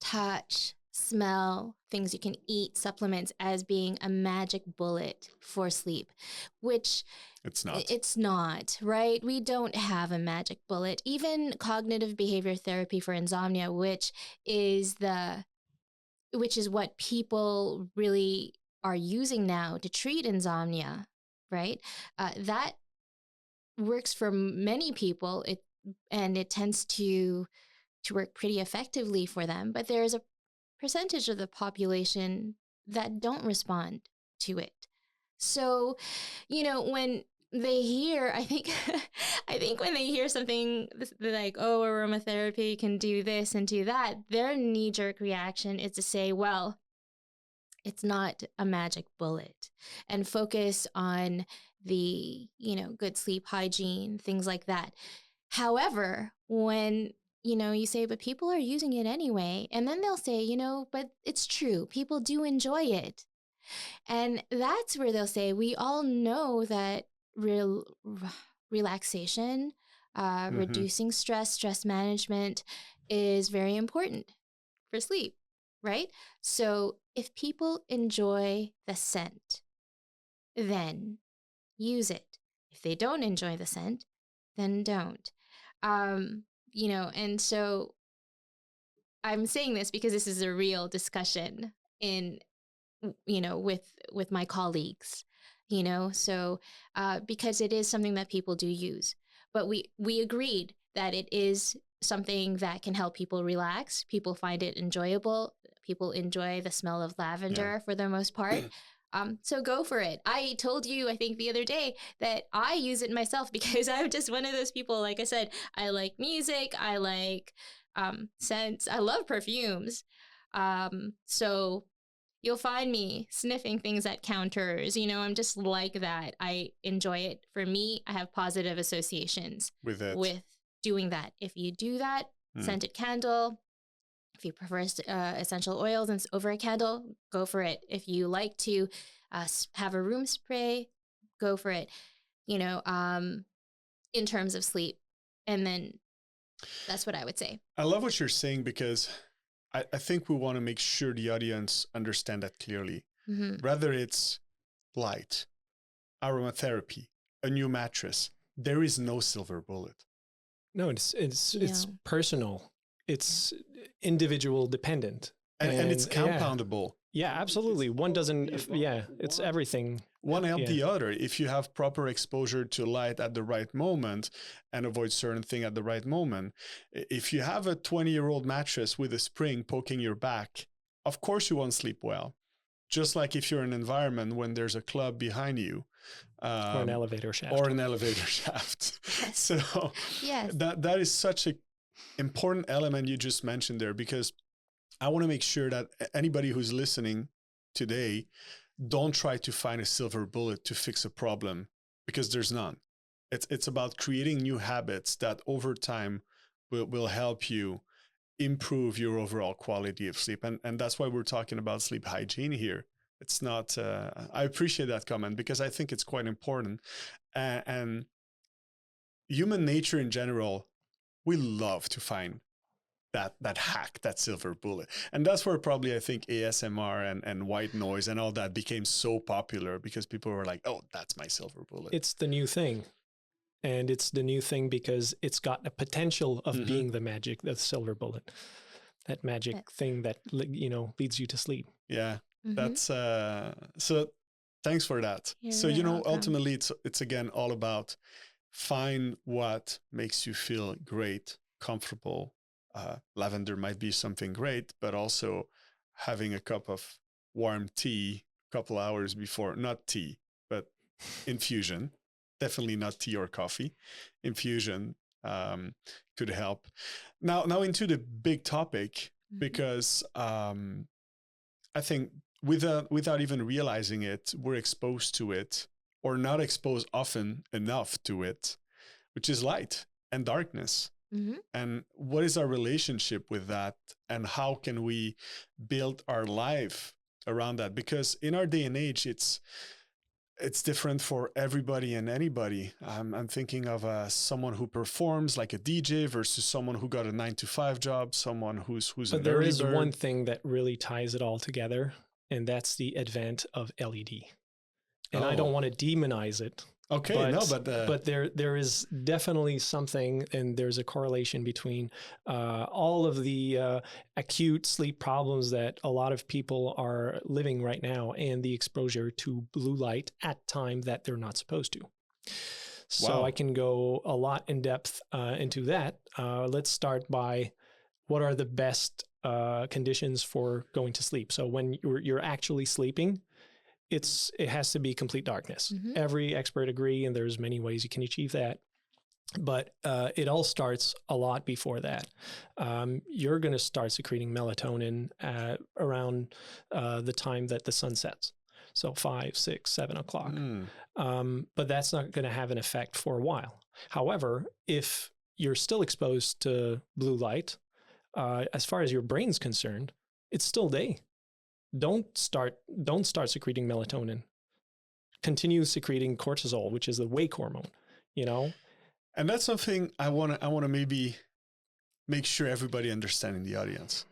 Speaker 3: touch, smell, things you can eat, supplements, as being a magic bullet for sleep, which
Speaker 2: it's not.
Speaker 3: It's not, right? We don't have a magic bullet. Even cognitive behavior therapy for insomnia, which is what people really are using now to treat insomnia, right? That works for many people. It tends to work pretty effectively for them, but there is a percentage of the population that don't respond to it. So, when they hear, I think when they hear something like, oh, aromatherapy can do this and do that, their knee-jerk reaction is to say, well, it's not a magic bullet, and focus on the, good sleep hygiene, things like that. However, when you say, but people are using it anyway, and then they'll say, but it's true, people do enjoy it. And that's where they'll say, we all know that relaxation, reducing stress management is very important for sleep, right? So if people enjoy the scent, then use it. If they don't enjoy the scent, then don't. And so I'm saying this because this is a real discussion with my colleagues, so because it is something that people do use. But we agreed that it is something that can help people relax. People find it enjoyable. People enjoy the smell of lavender for the most part. So go for it. I told you, I think the other day, that I use it myself because I'm just one of those people. Like I said, I like music. I like scents. I love perfumes. So you'll find me sniffing things at counters. I'm just like that. I enjoy it. For me, I have positive associations with doing that. If you do that, scented candle. If you prefer essential oils and over a candle, go for it. If you like to have a room spray, go for it. In terms of sleep. And then that's what I would say.
Speaker 2: I love what you're saying because I think we want to make sure the audience understand that clearly. Whether it's light, aromatherapy, a new mattress, there is no silver bullet.
Speaker 1: No, it's personal. It's individual dependent. And it's
Speaker 2: compoundable.
Speaker 1: Yeah, absolutely. One doesn't, it's everything.
Speaker 2: One help the other. If you have proper exposure to light at the right moment and avoid certain things at the right moment. If you have a 20-year-old mattress with a spring poking your back, of course you won't sleep well. Just like if you're in an environment when there's a club behind you.
Speaker 1: Or an elevator shaft.
Speaker 2: Yes. So that is such an important element you just mentioned there, because I want to make sure that anybody who's listening today, don't try to find a silver bullet to fix a problem, because there's none. It's about creating new habits that over time will help you improve your overall quality of sleep. And that's why we're talking about sleep hygiene here. It's not, I appreciate that comment because I think it's quite important. And human nature in general, we love to find that hack, that silver bullet. And that's where probably I think ASMR and white noise and all that became so popular, because people were like, oh, that's my silver bullet.
Speaker 1: It's the new thing. And it's the new thing because it's got a potential of being the silver bullet, that magic thing that, leads you to sleep.
Speaker 2: Yeah, that's, so thanks for that. So, ultimately it's again, all about find what makes you feel great, comfortable. Lavender might be something great, but also having a cup of warm tea a couple hours before, not tea, but infusion, definitely not tea or coffee. Infusion could help. Now into the big topic, because I think without even realizing it, we're exposed to it, or not exposed often enough to it, which is light and darkness. And what is our relationship with that, and how can we build our life around that? Because in our day and age, it's different for everybody and anybody. I'm thinking of someone who performs like a DJ versus someone who got a 9-to-5 job, someone who's
Speaker 1: but there is one thing that really ties it all together, and that's the advent of LED. And I don't want to demonize it.
Speaker 2: Okay,
Speaker 1: but there is definitely something, and there's a correlation between all of the acute sleep problems that a lot of people are living right now, and the exposure to blue light at time that they're not supposed to. So I can go a lot in depth into that. Let's start by what are the best conditions for going to sleep. So when you're actually sleeping, it has to be complete darkness. Every expert agree, and there's many ways you can achieve that. But it all starts a lot before that. You're going to start secreting melatonin around the time that the sun sets. So 5, 6, 7 o'clock. But that's not going to have an effect for a while. However, if you're still exposed to blue light, as far as your brain's concerned, it's still day. Don't start secreting melatonin. Continue secreting cortisol, which is the wake hormone,
Speaker 2: And that's something I want to maybe make sure everybody understands in the audience.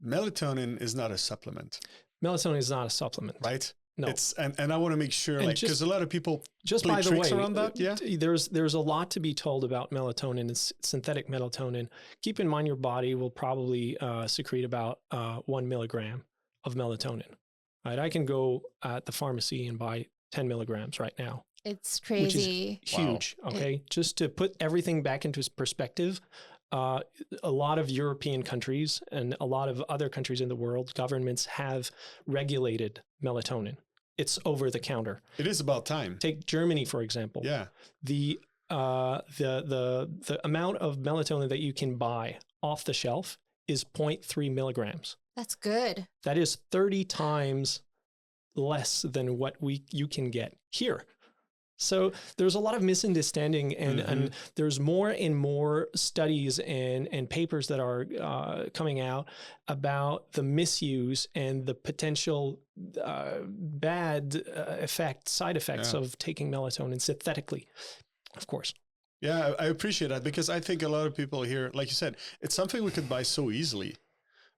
Speaker 2: Melatonin is not a supplement.
Speaker 1: Melatonin is not a supplement.
Speaker 2: Right?
Speaker 1: No.
Speaker 2: It's and I want to make sure,
Speaker 1: And
Speaker 2: like,
Speaker 1: just-
Speaker 2: because a lot of people
Speaker 1: Just
Speaker 2: play
Speaker 1: by the
Speaker 2: tricks
Speaker 1: way,
Speaker 2: around that. Yeah.
Speaker 1: there's a lot to be told about melatonin and synthetic melatonin. Keep in mind your body will probably secrete about 1 milligram of melatonin. Right? I can go at the pharmacy and buy 10 milligrams right now.
Speaker 3: It's
Speaker 1: Which is
Speaker 3: crazy.
Speaker 1: huge. Okay. Just to put everything back into perspective, a lot of European countries and a lot of other countries in the world, governments have regulated melatonin. It's over the counter.
Speaker 2: It is about time.
Speaker 1: Take Germany, for example.
Speaker 2: Yeah.
Speaker 1: The amount of melatonin that you can buy off the shelf is 0.3 milligrams.
Speaker 3: That's good.
Speaker 1: That is 30 times less than what you can get here. So there's a lot of misunderstanding, and there's more and more studies and papers that are coming out about the misuse and the potential bad side effects of taking melatonin synthetically, of course.
Speaker 2: Yeah, I appreciate that, because I think a lot of people here, like you said, it's something we could buy so easily.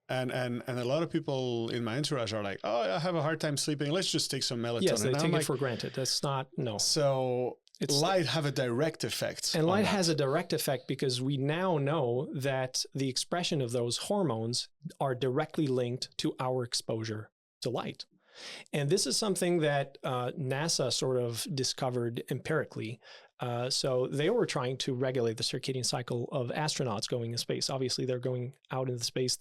Speaker 2: And a lot of people in my entourage are like, oh, I have a hard time sleeping. Let's just take some melatonin.
Speaker 1: Yes, they
Speaker 2: and
Speaker 1: take it for granted. That's not, no.
Speaker 2: So light have a direct effect.
Speaker 1: And light has a direct effect because we now know that the expression of those hormones are directly linked to our exposure to light. And this is something that NASA sort of discovered empirically. So they were trying to regulate the circadian cycle of astronauts going in space. Obviously, they're going out into space.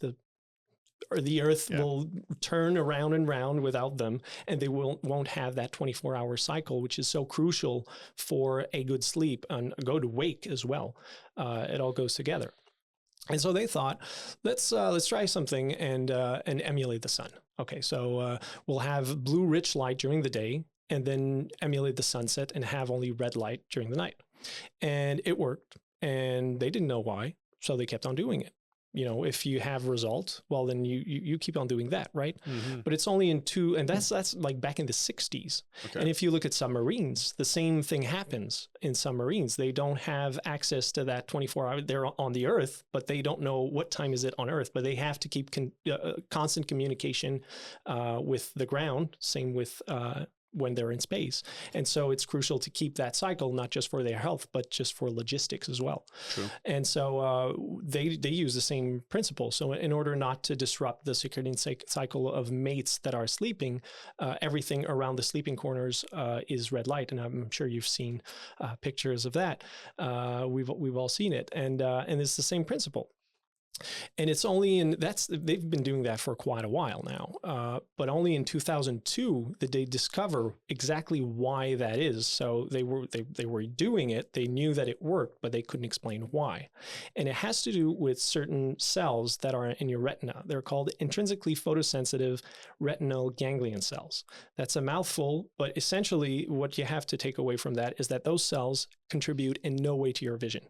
Speaker 1: The Earth will turn around and round without them, and they won't have that 24-hour cycle, which is so crucial for a good sleep and a good wake as well. It all goes together. And so they thought, let's try something and emulate the sun. Okay, so we'll have blue rich light during the day, and then emulate the sunset and have only red light during the night. And it worked, and they didn't know why, so they kept on doing it. You know, if you have results, well, then you keep on doing that, right? But it's only and that's like back in the 60s. Okay. And if you look at submarines, the same thing happens in submarines. They don't have access to that 24-hour. They're on the Earth, but they don't know what time is it on Earth. But they have to keep constant communication with the ground. Same with when they're in space. And so it's crucial to keep that cycle, not just for their health, but just for logistics as well.
Speaker 2: True.
Speaker 1: And so they use the same principle. So in order not to disrupt the circadian cycle of mates that are sleeping, everything around the sleeping corners is red light. And I'm sure you've seen pictures of that. We've all seen it. And it's the same principle. And it's only they've been doing that for quite a while now, but only in 2002 did they discover exactly why that is. So they were doing it. They knew that it worked, but they couldn't explain why. And it has to do with certain cells that are in your retina. They're called intrinsically photosensitive retinal ganglion cells. That's a mouthful, but essentially what you have to take away from that is that those cells contribute in no way to your vision.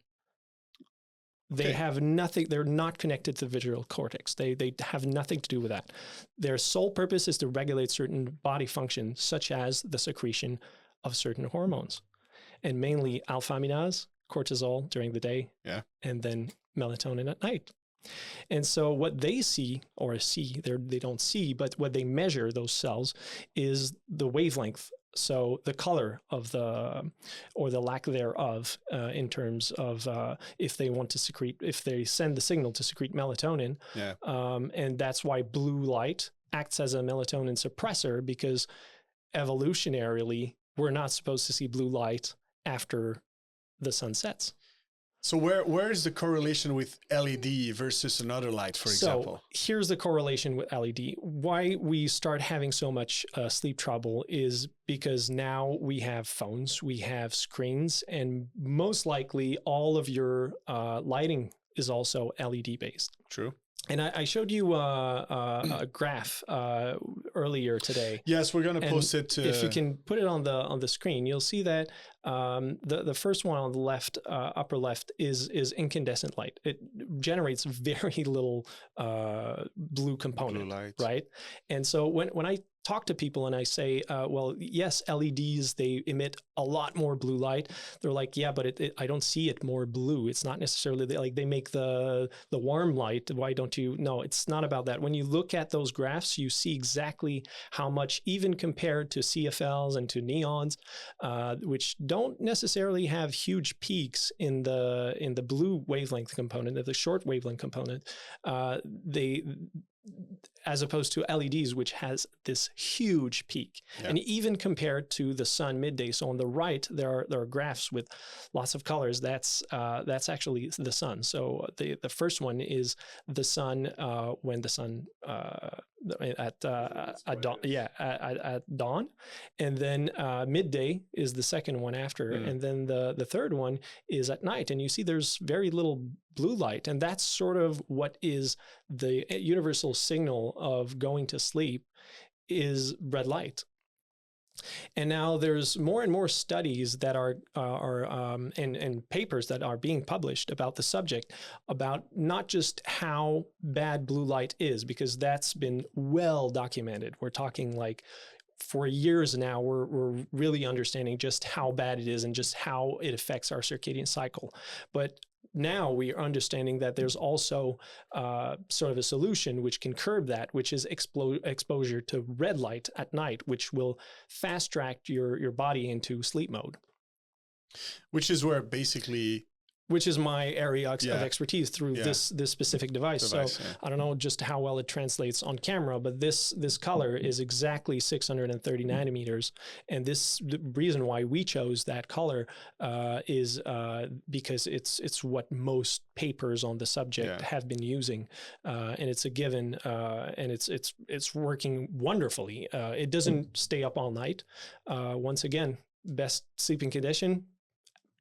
Speaker 1: They have nothing, they're not connected to the visual cortex. They have nothing to do with that. Their sole purpose is to regulate certain body functions, such as the secretion of certain hormones, and mainly alpha-aminase, cortisol during the day, and then melatonin at night. And so what they see, they don't see, but what they measure, those cells, is the wavelength. So the color of or the lack thereof, in terms of if they want to secrete, if they send the signal to secrete melatonin. And that's why blue light acts as a melatonin suppressor, because evolutionarily, we're not supposed to see blue light after the sun sets.
Speaker 2: So where is the correlation with LED versus another light, for example?
Speaker 1: So here's the correlation with LED. Why we start having so much sleep trouble is because now we have phones, we have screens, and most likely all of your lighting is also LED based.
Speaker 2: True.
Speaker 1: And I showed you a graph earlier today.
Speaker 2: Yes, we're going to post it.
Speaker 1: If you can put it on the screen, you'll see that the first one on the left, upper left, is incandescent light. It generates very little blue component,
Speaker 2: blue light.
Speaker 1: right? And so when I talk to people and I say, well, yes, LEDs, they emit a lot more blue light. They're like, yeah, but I don't see it more blue. It's not necessarily like they make the warm light. Why don't you? No, it's not about that. When you look at those graphs, you see exactly how much, even compared to CFLs and to neons, which don't necessarily have huge peaks in the blue wavelength component, of the short wavelength component, as opposed to LEDs, which has this huge peak. Yeah. And even compared to the sun midday. So on the right, there are graphs with lots of colors. That's actually the sun. So the first one is the sun when the sun at dawn. Yeah, at dawn, and then midday is the second one after, and then the third one is at night. And you see, there's very little blue light, and that's sort of what is the universal signal of going to sleep, is red light. And now there's more and more studies that are and papers that are being published about the subject, about not just how bad blue light is, because that's been well documented. We're talking like for years now, we're really understanding just how bad it is and just how it affects our circadian cycle. But now we are understanding that there's also sort of a solution which can curb that, which is exposure to red light at night, which will fast track your body into sleep mode.
Speaker 2: Which is where basically...
Speaker 1: Which is my area of expertise through this specific device. So I don't know just how well it translates on camera, but this color is exactly 630 nanometers. And the reason why we chose that color is because it's what most papers on the subject have been using, and it's a given, and it's working wonderfully. It doesn't stay up all night. Once again, best sleeping condition.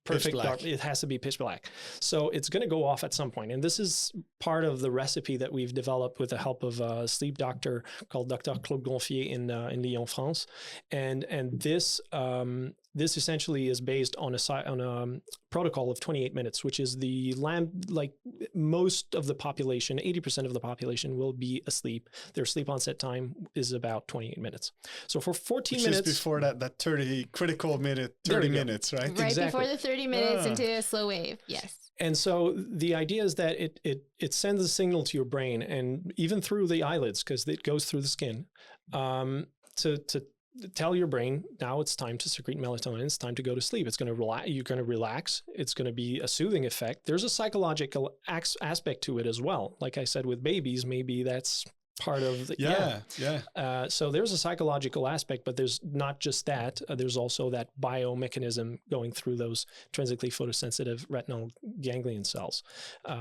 Speaker 1: Perfect dark. It has to be pitch black. So it's going to go off at some point. And this is part of the recipe that we've developed with the help of a sleep doctor called Dr. Claude Gonfier in Lyon, France. And this essentially is based on a protocol of 28 minutes, which is like most of the population, 80% of the population will be asleep. Their sleep onset time is about 28 minutes. So for 14 minutes.
Speaker 2: Which is before that 30 critical minute, 30 minutes, right?
Speaker 3: Right exactly. Before the 30 minutes into a slow wave, yes.
Speaker 1: And so the idea is that it sends a signal to your brain, and even through the eyelids, because it goes through the skin, to tell your brain, now it's time to secrete melatonin. It's time to go to sleep. It's going to relax. You're going to relax. It's going to be a soothing effect. There's a psychological aspect to it as well. Like I said, with babies, maybe that's part of the, so there's a psychological aspect, but there's not just that. There's also that biomechanism going through those intrinsically photosensitive retinal ganglion cells,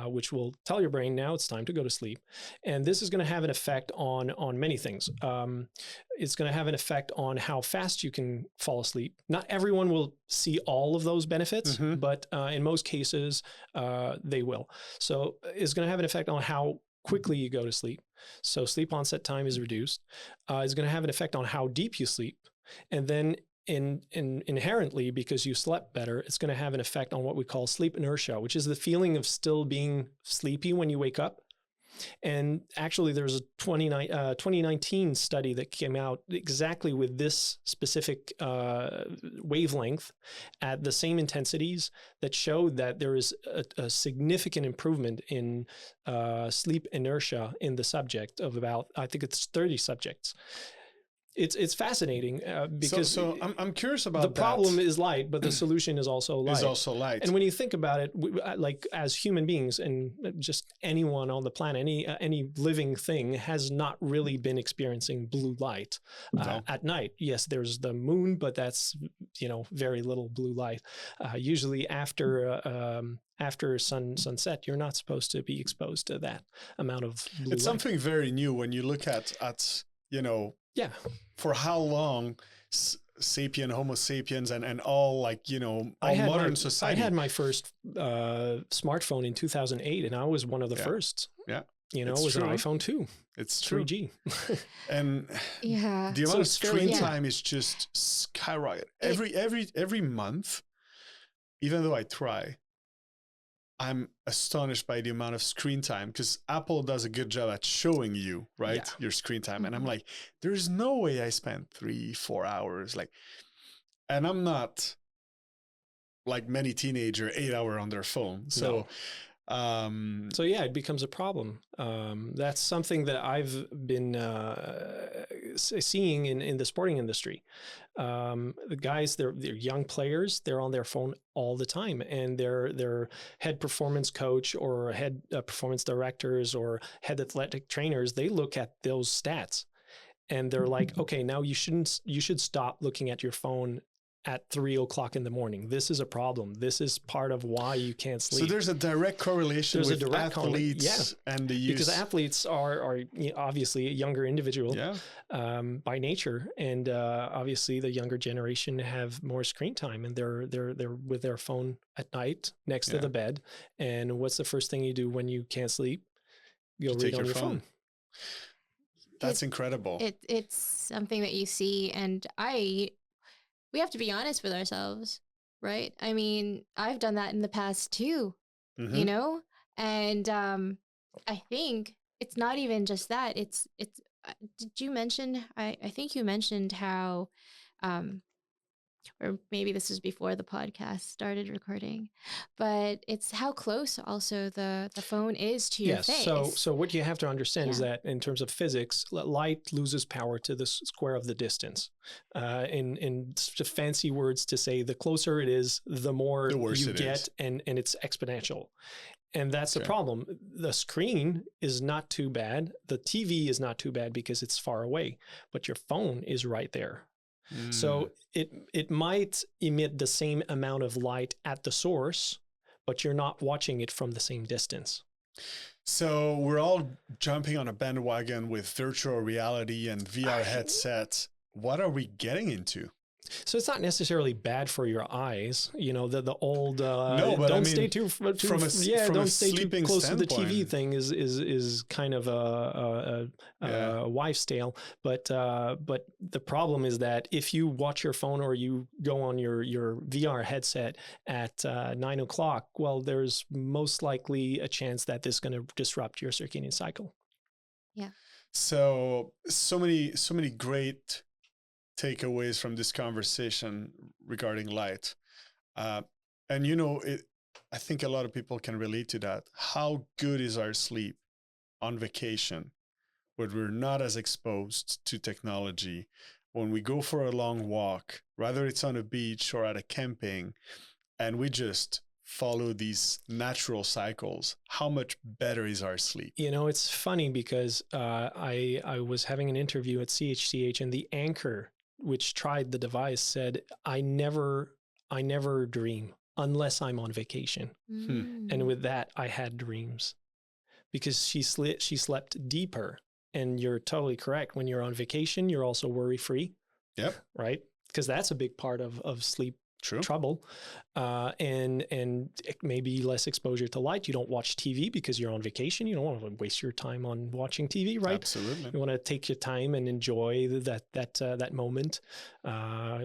Speaker 1: which will tell your brain, now it's time to go to sleep. And this is going to have an effect on many things. It's going to have an effect on how fast you can fall asleep. Not everyone will see all of those benefits, but in most cases, they will. So it's going to have an effect on how quickly you go to sleep. So sleep onset time is reduced. It's going to have an effect on how deep you sleep. And then inherently, because you slept better, it's going to have an effect on what we call sleep inertia, which is the feeling of still being sleepy when you wake up. And actually, there's a 2019 study that came out exactly with this specific wavelength at the same intensities that showed that there is a significant improvement in sleep inertia in the subject of about, I think it's 30 subjects. It's fascinating because
Speaker 2: so I'm curious about
Speaker 1: the problem is light, but the solution is also light. And when you think about it, like as human beings and just anyone on the planet, any living thing has not really been experiencing blue light at night. Yes, there's the moon, but that's very little blue light. Usually after sunset, you're not supposed to be exposed to that amount of blue light.
Speaker 2: Something very new when you look at for how long Homo sapiens and all modern society.
Speaker 1: I had my first smartphone in 2008, and I was one of the first.
Speaker 2: Yeah.
Speaker 1: It was an iPhone 2.
Speaker 2: It's true.
Speaker 1: 3G.
Speaker 2: And the amount of screen time is just skyrocket. Every month, even though I try, I'm astonished by the amount of screen time, because Apple does a good job at showing you, right,
Speaker 1: Yeah.
Speaker 2: your screen time. And I'm
Speaker 3: Mhm.
Speaker 2: like, there's no way I spent 3-4 hours. Like, and I'm not like many teenager 8 hour on their phone. So,
Speaker 1: So yeah, it becomes a problem. That's something that I've been seeing in the sporting industry. The guys, they're young players. They're on their phone all the time, and their head performance coach or head performance directors or head athletic trainers, they look at those stats, and they're like, okay, now you should stop looking at your phone at 3 o'clock in the morning. This is a problem. This is part of why you can't sleep.
Speaker 2: so there's a direct correlation with athletes and the use.
Speaker 1: Because athletes are obviously a younger individual by nature, and obviously the younger generation have more screen time, and they're with their phone at night next to the bed. And what's the first thing you do when you can't sleep? You read on your phone.
Speaker 2: That's incredible.
Speaker 3: It's something that you see, and we have to be honest with ourselves, right? I mean, I've done that in the past too, you know? And I think it's not even just that. It's did you mention, I think you mentioned how or maybe this was before the podcast started recording, but it's how close also the phone is to your face.
Speaker 1: So what you have to understand is that in terms of physics, light loses power to the square of the distance. In just fancy words to say, the closer it is, the more you get, and it's exponential. And that's the problem. The screen is not too bad. The TV is not too bad because it's far away, but your phone is right there. So it might emit the same amount of light at the source, but you're not watching it from the same distance.
Speaker 2: So we're all jumping on a bandwagon with virtual reality and VR headsets. What are we getting into?
Speaker 1: So it's not necessarily bad for your eyes, you know. The old
Speaker 2: no, but
Speaker 1: don't
Speaker 2: I mean,
Speaker 1: stay too
Speaker 2: from
Speaker 1: don't stay too close to the TV
Speaker 2: standpoint.
Speaker 1: thing is kind of a wife's tale. But the problem is that if you watch your phone or you go on your VR headset at 9 o'clock, well, there's most likely a chance that this is going to disrupt your circadian cycle.
Speaker 3: Yeah.
Speaker 2: So many great takeaways from this conversation regarding light. And you know, I think a lot of people can relate to that. How good is our sleep on vacation when we're not as exposed to technology? When we go for a long walk, whether it's on a beach or at a camping, and we just follow these natural cycles, how much better is our sleep?
Speaker 1: You know, it's funny because I was having an interview at CHCH, and the anchor which tried the device said, I never dream unless I'm on vacation. And with that, I had dreams because she slept deeper. And you're totally correct. When you're on vacation, you're also worry-free.
Speaker 2: Yep.
Speaker 1: Right? Because that's a big part of sleep trouble. And it may be less exposure to light. You don't watch TV because you're on vacation. You don't want to waste your time on watching TV, right?
Speaker 2: Absolutely.
Speaker 1: You want to take your time and enjoy that moment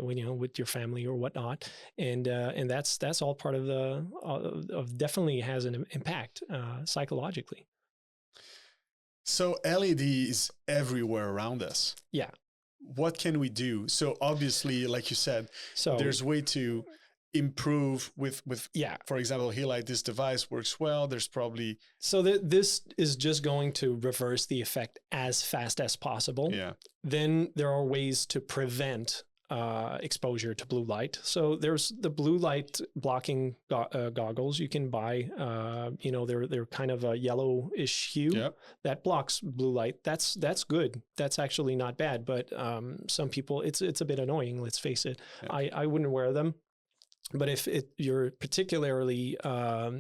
Speaker 1: when you know, with your family or whatnot. And that's all part of definitely has an impact psychologically.
Speaker 2: So LED is everywhere around us.
Speaker 1: Yeah.
Speaker 2: What can we do? So obviously, like you said, there's way to improve with for example, here, like this device works well. There's probably
Speaker 1: this is just going to reverse the effect as fast as possible.
Speaker 2: Yeah. Then
Speaker 1: there are ways to prevent exposure to blue light. So there's the blue light blocking goggles you can buy. You know, they're kind of a yellowish hue that blocks blue light. That's good. That's actually not bad. But some people, it's a bit annoying. Let's face it. I wouldn't wear them. But if you're particularly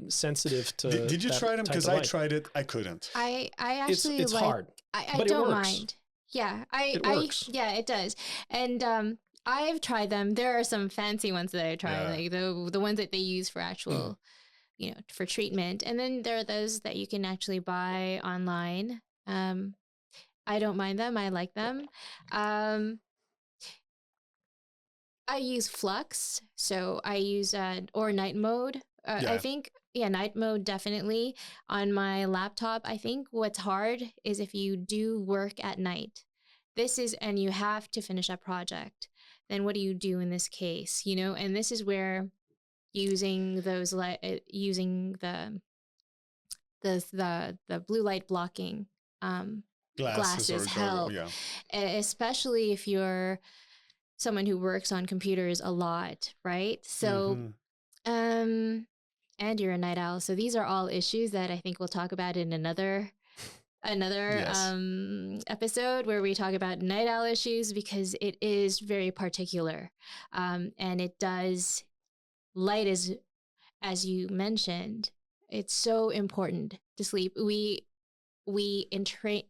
Speaker 1: sensitive to,
Speaker 2: did you try them? Because I tried it, I couldn't.
Speaker 3: I actually
Speaker 1: it's hard.
Speaker 3: I don't mind. Yeah,
Speaker 1: it works.
Speaker 3: Yeah, it does. And I've tried them. There are some fancy ones that I tried, like the ones that they use for actual, you know, for treatment. And then there are those that you can actually buy online. I don't mind them. I like them. I use Flux, so I use or night mode I think, yeah, night mode definitely. On my laptop, I think what's hard is if you do work at night. And you have to finish a project. Then what do you do in this case? You know, and this is where using using the blue light blocking glasses help, especially if you're someone who works on computers a lot, right? So, and you're a night owl. So these are all issues that I think we'll talk about in another episode where we talk about night owl issues, because it is very particular. And it does, light is, as you mentioned, it's so important to sleep.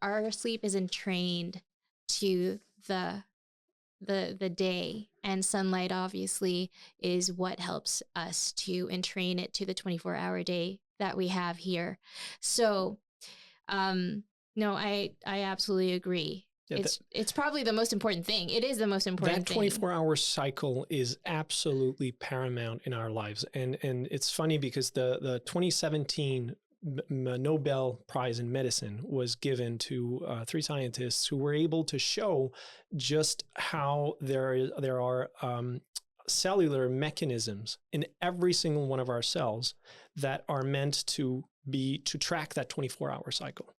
Speaker 3: Our sleep is entrained to the day, and sunlight obviously is what helps us to entrain it to the 24-hour day that we have here. So no, I absolutely agree. Yeah, it's probably the most important thing. It is the most important thing.
Speaker 1: That 24-hour cycle is absolutely paramount in our lives. And it's funny because the 2017 Nobel Prize in Medicine was given to 3 scientists who were able to show just how there are cellular mechanisms in every single one of our cells that are meant to track that 24-hour cycle.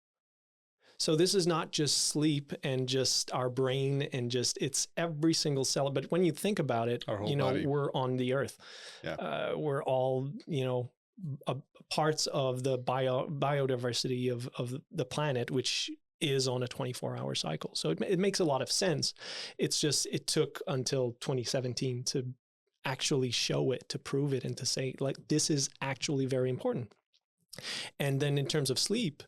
Speaker 1: So this is not just sleep and just our brain and it's every single cell. But when you think about it, body. We're on the earth. Yeah. We're all, parts of the biodiversity of the planet, which is on a 24-hour cycle. So it makes a lot of sense. It's just, it took until 2017 to actually show it, to prove it, and to say, like, this is actually very important. And then in terms of sleep,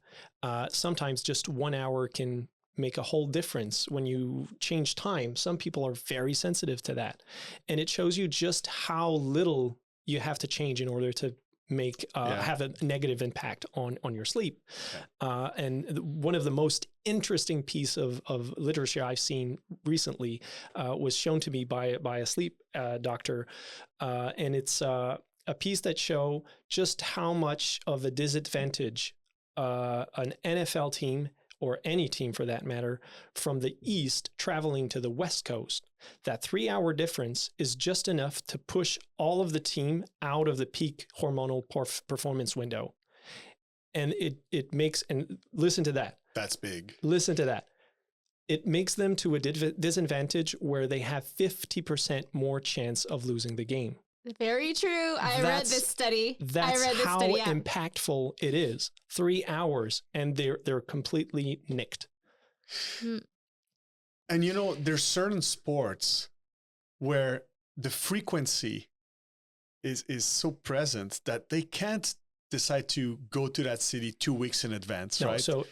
Speaker 1: sometimes just 1 hour can make a whole difference when you change time. Some people are very sensitive to that. And it shows you just how little you have to change in order to make have a negative impact on your sleep. Yeah. And one of the most interesting piece of literature I've seen recently was shown to me by a sleep doctor. And it's a piece that show just how much of a disadvantage an NFL team, or any team for that matter, from the East traveling to the West Coast. That 3-hour difference is just enough to push all of the team out of the peak hormonal performance window. And it makes, and listen to that.
Speaker 2: That's big.
Speaker 1: Listen to that. It makes them to a disadvantage where they have 50% more chance of losing the game.
Speaker 3: Very true. I read this study.
Speaker 1: That's how impactful it is. 3 hours, and they're completely nicked.
Speaker 2: And there's certain sports where the frequency is so present that they can't decide to go to that city 2 weeks in advance, right?
Speaker 1: So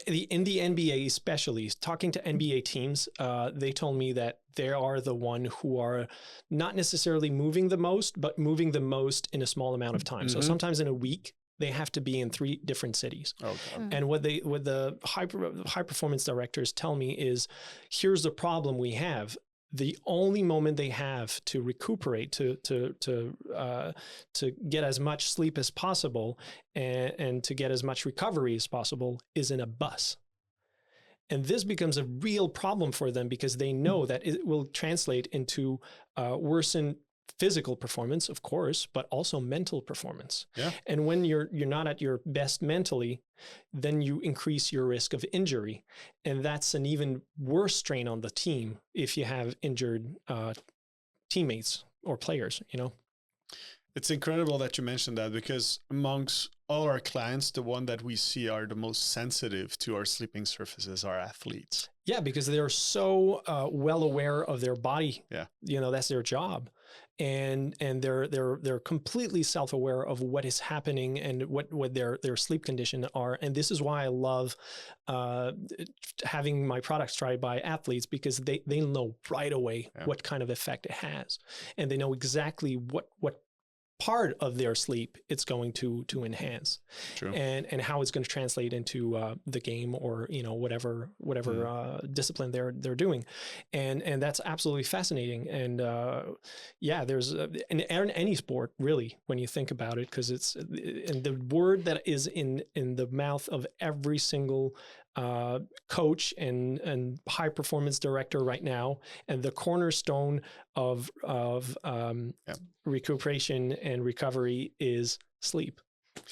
Speaker 1: in the NBA especially, talking to NBA teams, they told me that they are the one who are not necessarily moving the most, but moving the most in a small amount of time. So sometimes in a week, they have to be in 3 different cities. Okay. And what the high performance directors tell me is, here's the problem we have. The only moment they have to recuperate, to get as much sleep as possible and to get as much recovery as possible, is in a bus. And this becomes a real problem for them because they know that it will translate into worsened physical performance, of course, but also mental performance. Yeah. And when you're not at your best mentally, then you increase your risk of injury. And that's an even worse strain on the team if you have injured teammates or players,
Speaker 2: It's incredible that you mentioned that, because amongst all our clients, the one that we see are the most sensitive to our sleeping surfaces are athletes.
Speaker 1: Yeah, because they're so well aware of their body.
Speaker 2: Yeah.
Speaker 1: That's their job. And they're completely self-aware of what is happening and what their sleep condition are. And this is why I love having my products tried by athletes, because they know right away what kind of effect it has. And they know exactly what part of their sleep it's going to enhance.
Speaker 2: True.
Speaker 1: And how it's going to translate into the game, or whatever discipline they're doing, and that's absolutely fascinating. And there's in any sport really, when you think about it, because it's and the word that is in the mouth of every single coach and high performance director right now, and the cornerstone of recuperation and recovery is sleep.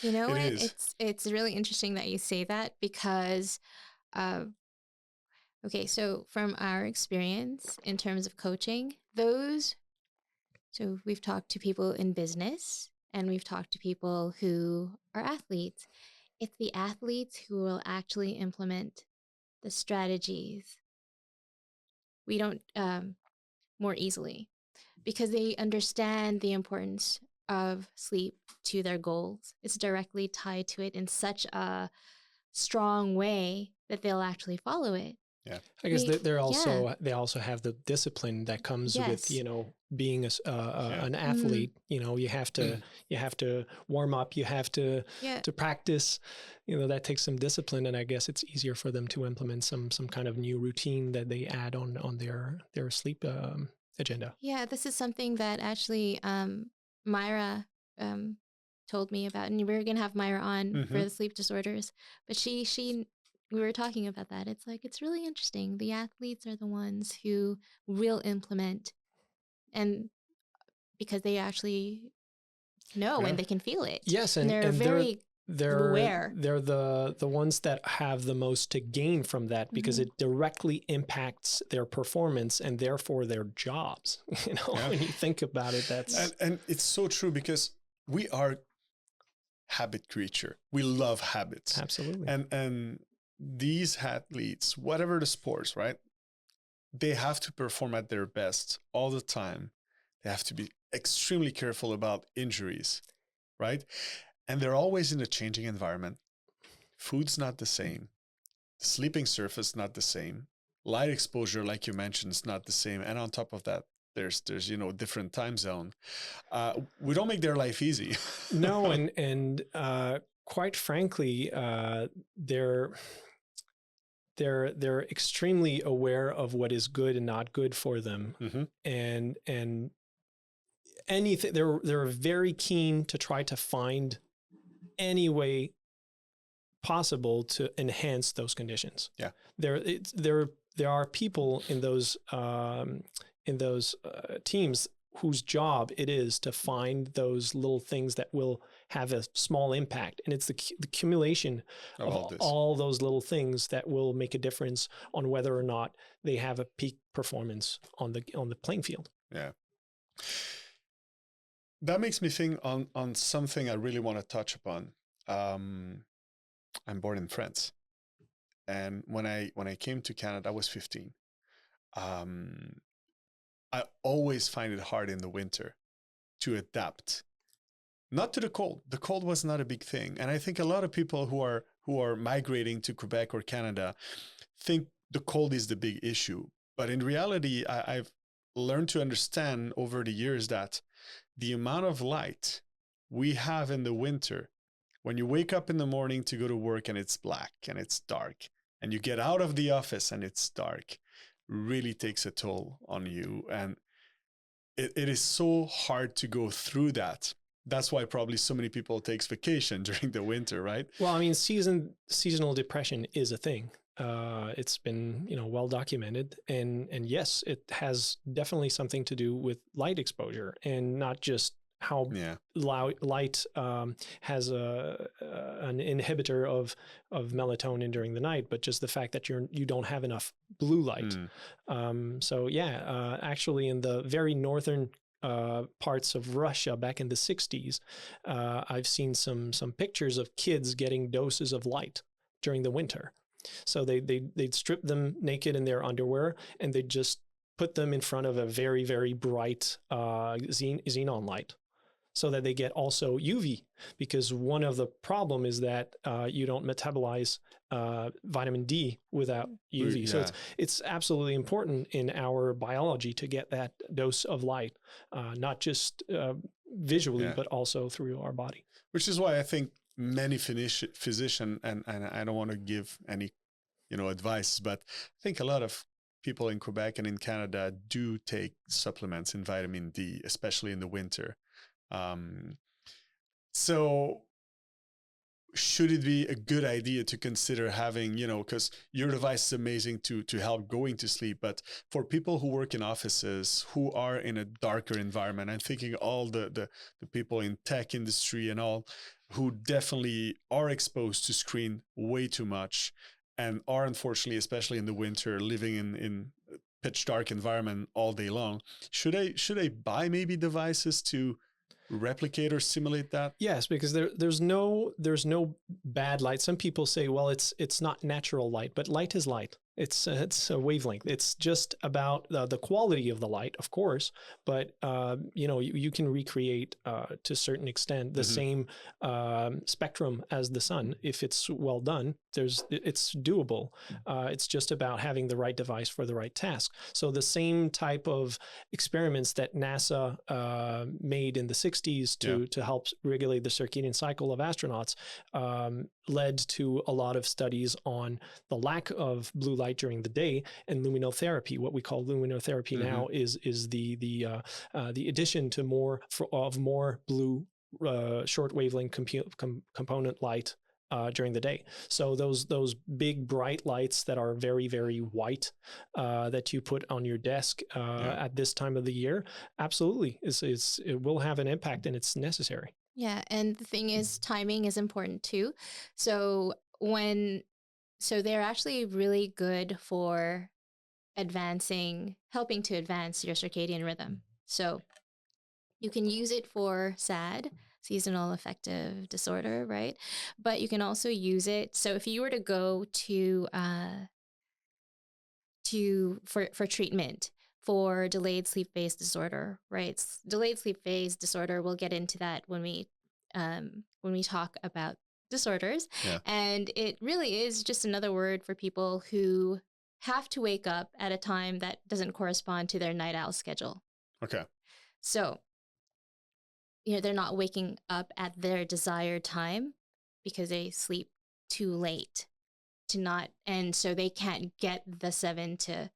Speaker 3: You know what? It's really interesting that you say that, because okay, so from our experience in terms of coaching, so we've talked to people in business and we've talked to people who are athletes. It's the athletes who will actually implement the strategies we don't more easily, because they understand the importance of sleep to their goals. It's directly tied to it in such a strong way that they'll actually follow it.
Speaker 2: Yeah,
Speaker 1: I guess they also have the discipline that comes with being an athlete. You have to warm up, you have to practice. That takes some discipline, and I guess it's easier for them to implement some kind of new routine that they add on their sleep agenda. Yeah,
Speaker 3: this is something that actually Myra told me about, and we were gonna have Myra on for the sleep disorders, but we were talking about that. It's like, it's really interesting. The athletes are the ones who will implement, and because they actually know and they can feel it.
Speaker 1: Yes,
Speaker 3: and they're very aware.
Speaker 1: They're the ones that have the most to gain from that, because it directly impacts their performance and therefore their jobs. When you think about it, that's
Speaker 2: and it's so true, because we are habit creature. We love habits.
Speaker 1: Absolutely.
Speaker 2: And these athletes, whatever the sports, right? They have to perform at their best all the time. They have to be extremely careful about injuries, right? And they're always in a changing environment. Food's not the same. The sleeping surface not the same. Light exposure, like you mentioned, is not the same. And on top of that, there's different time zone. We don't make their life easy.
Speaker 1: No, and quite frankly, they're extremely aware of what is good and not good for them, and anything they're very keen to try to find any way possible to enhance those conditions.
Speaker 2: Yeah,
Speaker 1: there are people in those teams whose job it is to find those little things that will have a small impact. And it's the accumulation of all those little things that will make a difference on whether or not they have a peak performance on the playing field.
Speaker 2: Yeah. That makes me think on something I really want to touch upon. I'm born in France. And when I came to Canada, I was 15. I always find it hard in the winter to adapt, not to the cold. The cold was not a big thing. And I think a lot of people who are migrating to Quebec or Canada think the cold is the big issue. But in reality, I've learned to understand over the years that the amount of light we have in the winter, when you wake up in the morning to go to work and it's black and it's dark, and you get out of the office and it's dark, really takes a toll on you. And it is so hard to go through that. That's why probably so many people takes vacation during the winter, right?
Speaker 1: Well, I mean, seasonal depression is a thing. It's been, well documented, and yes, it has definitely something to do with light exposure, and not just how light has an inhibitor of melatonin during the night, but just the fact that you don't have enough blue light. Actually, in the very northern parts of Russia back in the 60s, I've seen some pictures of kids getting doses of light during the winter. So they'd strip them naked in their underwear, and they'd just put them in front of a very, very bright xenon light, so that they get also UV, because one of the problem is that you don't metabolize vitamin D without UV. Yeah. So it's absolutely important in our biology to get that dose of light, not just visually, but also through our body.
Speaker 2: Which is why I think many physicians, and I don't want to give any, advice, but I think a lot of people in Quebec and in Canada do take supplements in vitamin D, especially in the winter. So should it be a good idea to consider having, because your device is amazing to help going to sleep, but for people who work in offices, who are in a darker environment, I'm thinking all the people in tech industry and all, who definitely are exposed to screen way too much and are, unfortunately, especially in the winter, living in pitch dark environment all day long. Should I buy maybe devices to replicate or simulate that?
Speaker 1: Yes, because there's no bad light. Some people say, well, it's not natural light, but light is light. It's a wavelength. It's just about the quality of the light, of course, but you can recreate to a certain extent the same spectrum as the sun if it's well done. It's doable. It's just about having the right device for the right task. So the same type of experiments that NASA made in the 60s to help regulate the circadian cycle of astronauts led to a lot of studies on the lack of blue light during the day and luminotherapy. What we call luminotherapy now is the addition to more blue short wavelength component light during the day. So those big bright lights that are very, very white that you put on your desk at this time of the year, absolutely, it will have an impact, and it's necessary.
Speaker 3: Yeah, and the thing is, timing is important too. So they're actually really good for helping to advance your circadian rhythm. So you can use it for SAD, seasonal affective disorder, right? But you can also use it. So if you were to go for treatment for delayed sleep phase disorder, right? Delayed sleep phase disorder, we'll get into that when we talk about disorders. Yeah. And it really is just another word for people who have to wake up at a time that doesn't correspond to their night owl schedule.
Speaker 2: Okay.
Speaker 3: So, they're not waking up at their desired time because they sleep too late and so they can't get the 7 to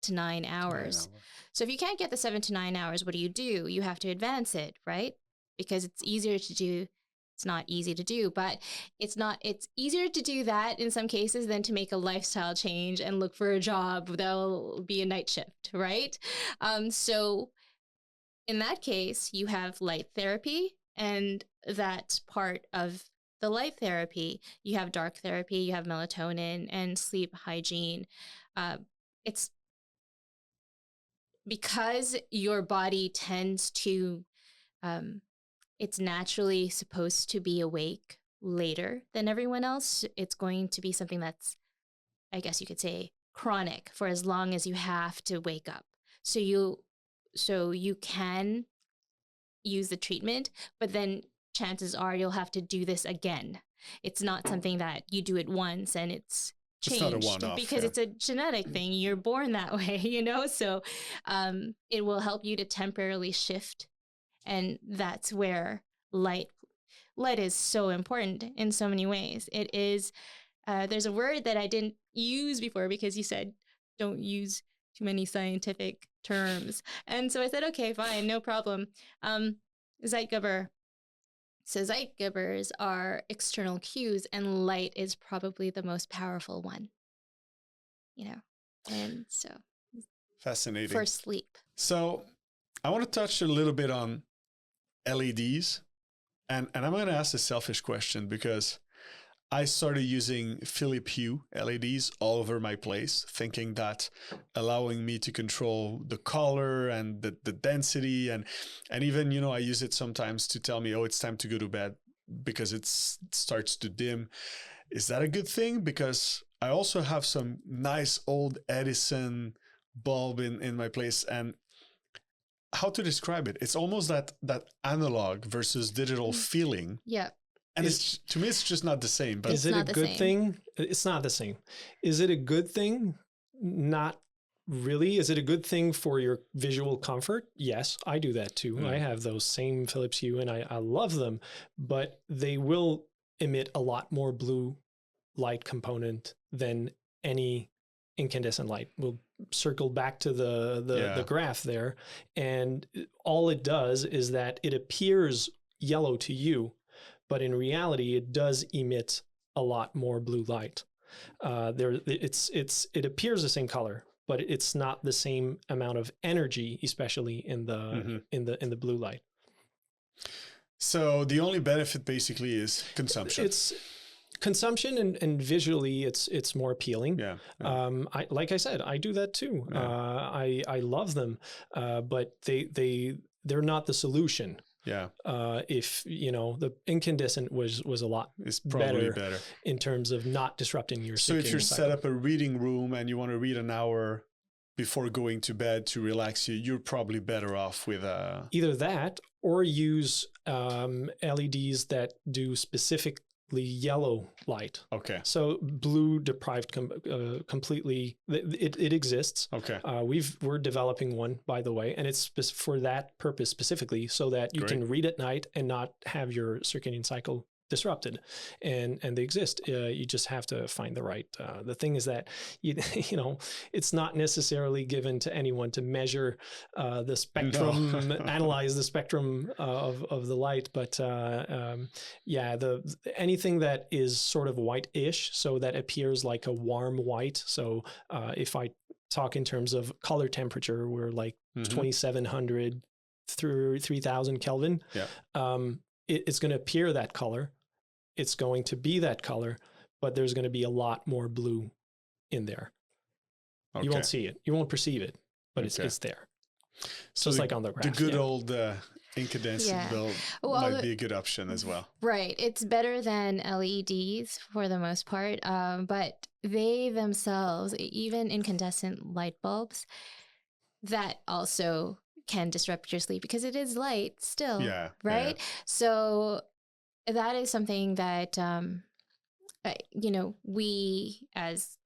Speaker 3: 9 hours. So if you can't get the 7 to 9 hours, what do? You have to advance it, right? Because it's easier to do. It's not easy to do, but it's easier to do that in some cases than to make a lifestyle change and look for a job that'll be a night shift, right? So in that case, you have light therapy, and that's part of the light therapy. You have dark therapy, you have melatonin and sleep hygiene. It's because your body tends to, it's naturally supposed to be awake later than everyone else. It's going to be something that's, I guess you could say, chronic for as long as you have to wake up. So you can use the treatment, but then chances are you'll have to do this again. It's not something that you do it once and it's changed. It's not a one-off, because it's a genetic thing. You're born that way, So it will help you to temporarily shift. And that's where light is so important in so many ways. It is, there's a word that I didn't use before because you said don't use too many scientific terms. And so I said, okay, fine, no problem. Zeitgeber. So zeitgebers are external cues, and light is probably the most powerful one, and so.
Speaker 2: Fascinating.
Speaker 3: For sleep.
Speaker 2: So I want to touch a little bit on LEDs, and I'm going to ask a selfish question because I started using Philips Hue LEDs all over my place, thinking that allowing me to control the color and the density, and even, I use it sometimes to tell me, oh, it's time to go to bed because it starts to dim. Is that a good thing? Because I also have some nice old Edison bulb in my place, and how to describe it? It's almost that analog versus digital feeling.
Speaker 3: Yeah.
Speaker 2: And to me, it's just not the same. But
Speaker 1: is it a good thing? It's not the same. Is it a good thing? Not really, is it a good thing for your visual comfort? Yes, I do that too.
Speaker 2: Mm.
Speaker 1: I have those same Philips Hue and I love them, but they will emit a lot more blue light component than any incandescent light. We'll circle back to the graph there. And all it does is that it appears yellow to you, but in reality, it does emit a lot more blue light. It appears the same color, but it's not the same amount of energy, especially in the in the blue light.
Speaker 2: So the only benefit basically is consumption.
Speaker 1: It's consumption and visually it's more appealing.
Speaker 2: Yeah.
Speaker 1: Like I said, I do that too.
Speaker 2: Yeah.
Speaker 1: I love them, but they're not the solution.
Speaker 2: Yeah.
Speaker 1: If the incandescent was a lot
Speaker 2: it's probably better
Speaker 1: in terms of not disrupting your
Speaker 2: so if you're
Speaker 1: cycle.
Speaker 2: set up a reading room and you want to read an hour before going to bed to relax you, you're probably better off with
Speaker 1: either that or use LEDs that do specifically yellow light.
Speaker 2: Okay.
Speaker 1: So blue deprived completely. It exists.
Speaker 2: Okay.
Speaker 1: We're developing one, by the way, and it's for that purpose specifically, so that you can read at night and not have your circadian cycle disrupted, and they exist. You just have to find the right. The thing is that it's not necessarily given to anyone to measure the spectrum, analyze the spectrum of the light. But anything that is sort of white-ish, so that appears like a warm white. So if I talk in terms of color temperature, we're like 2,700 through 3,000 Kelvin.
Speaker 2: Yeah.
Speaker 1: It's going to appear that color. It's going to be that color, but there's going to be a lot more blue in there. Okay. You won't see it. You won't perceive it, but it's there. So it's like on the graph.
Speaker 2: The good old incandescent bulb might be a good option as well.
Speaker 3: Right. It's better than LEDs for the most part, but they themselves, even incandescent light bulbs, that also can disrupt your sleep because it is light still, right? Yeah. So that is something that, we as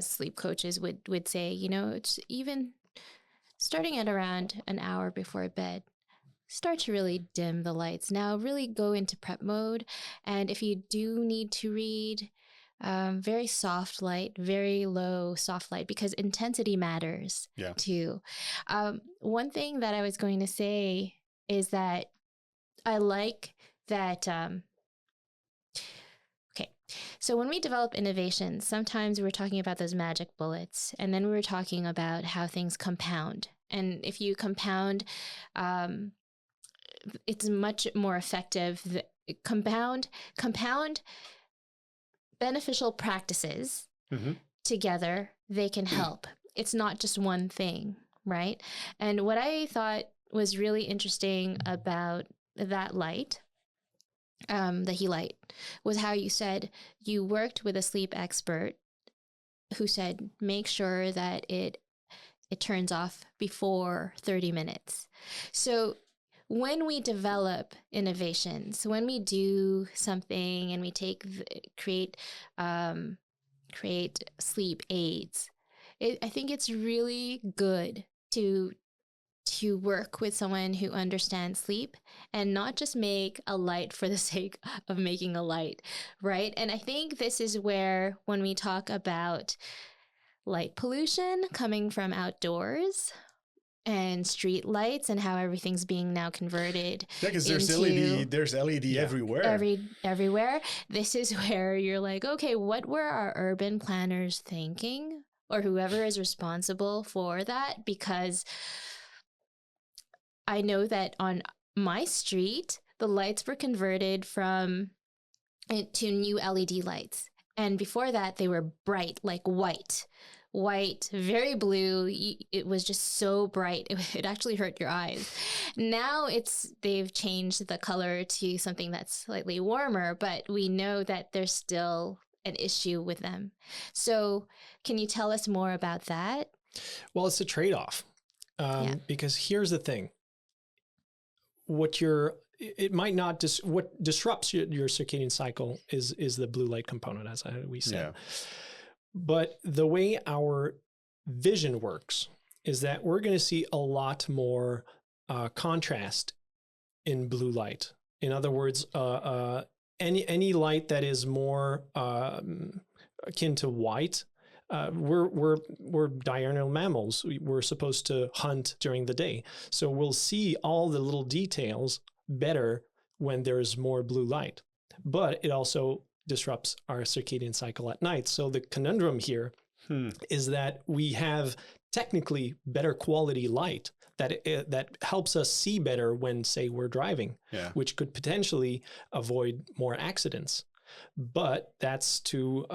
Speaker 3: sleep coaches would say, it's even starting at around an hour before bed, start to really dim the lights. Now really go into prep mode. And if you do need to read, very soft light, very low soft light, because intensity matters too. One thing that I was going to say is that I like that. So when we develop innovations, sometimes we're talking about those magic bullets, and then we were talking about how things compound. And if you compound, it's much more effective. Compound beneficial practices together, they can help. It's not just one thing, right? And what I thought was really interesting about that light, the He light, was how you said you worked with a sleep expert who said, make sure that it turns off before 30 minutes. So when we develop innovations, when we do something and we create sleep aids, I think it's really good to work with someone who understands sleep and not just make a light for the sake of making a light, right? And I think this is where, when we talk about light pollution coming from outdoors and street lights and how everything's being now converted.
Speaker 2: Yeah, because there's LED everywhere.
Speaker 3: Everywhere. This is where you're like, okay, what were our urban planners thinking, or whoever is responsible for that? Because I know that on my street, the lights were converted to new LED lights. And before that, they were bright, like white, very blue. It was just so bright. It actually hurt your eyes. Now they've changed the color to something that's slightly warmer, but we know that there's still an issue with them. So can you tell us more about that?
Speaker 1: Well, it's a trade-off because here's the thing. What disrupts your circadian cycle is the blue light component, as we said. Yeah. But the way our vision works is that we're going to see a lot more contrast in blue light. In other words, any light that is more akin to white, we're diurnal mammals. We're supposed to hunt during the day, so we'll see all the little details better when there's more blue light. But it also disrupts our circadian cycle at night. So the conundrum here is that we have technically better quality light that helps us see better when, say, we're driving, which could potentially avoid more accidents. But that's to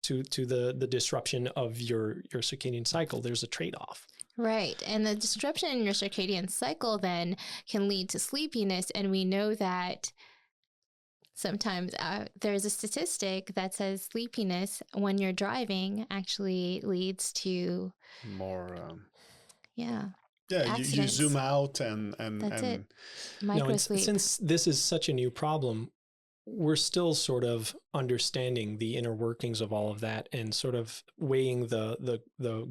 Speaker 1: the disruption of your circadian cycle. There's a trade-off.
Speaker 3: Right. And the disruption in your circadian cycle then can lead to sleepiness. And we know that sometimes there's a statistic that says sleepiness when you're driving actually leads to
Speaker 2: more.
Speaker 3: Yeah,
Speaker 2: you zoom out and
Speaker 3: that's it.
Speaker 1: Microsleep. Since this is such a new problem, we're still sort of understanding the inner workings of all of that and sort of weighing the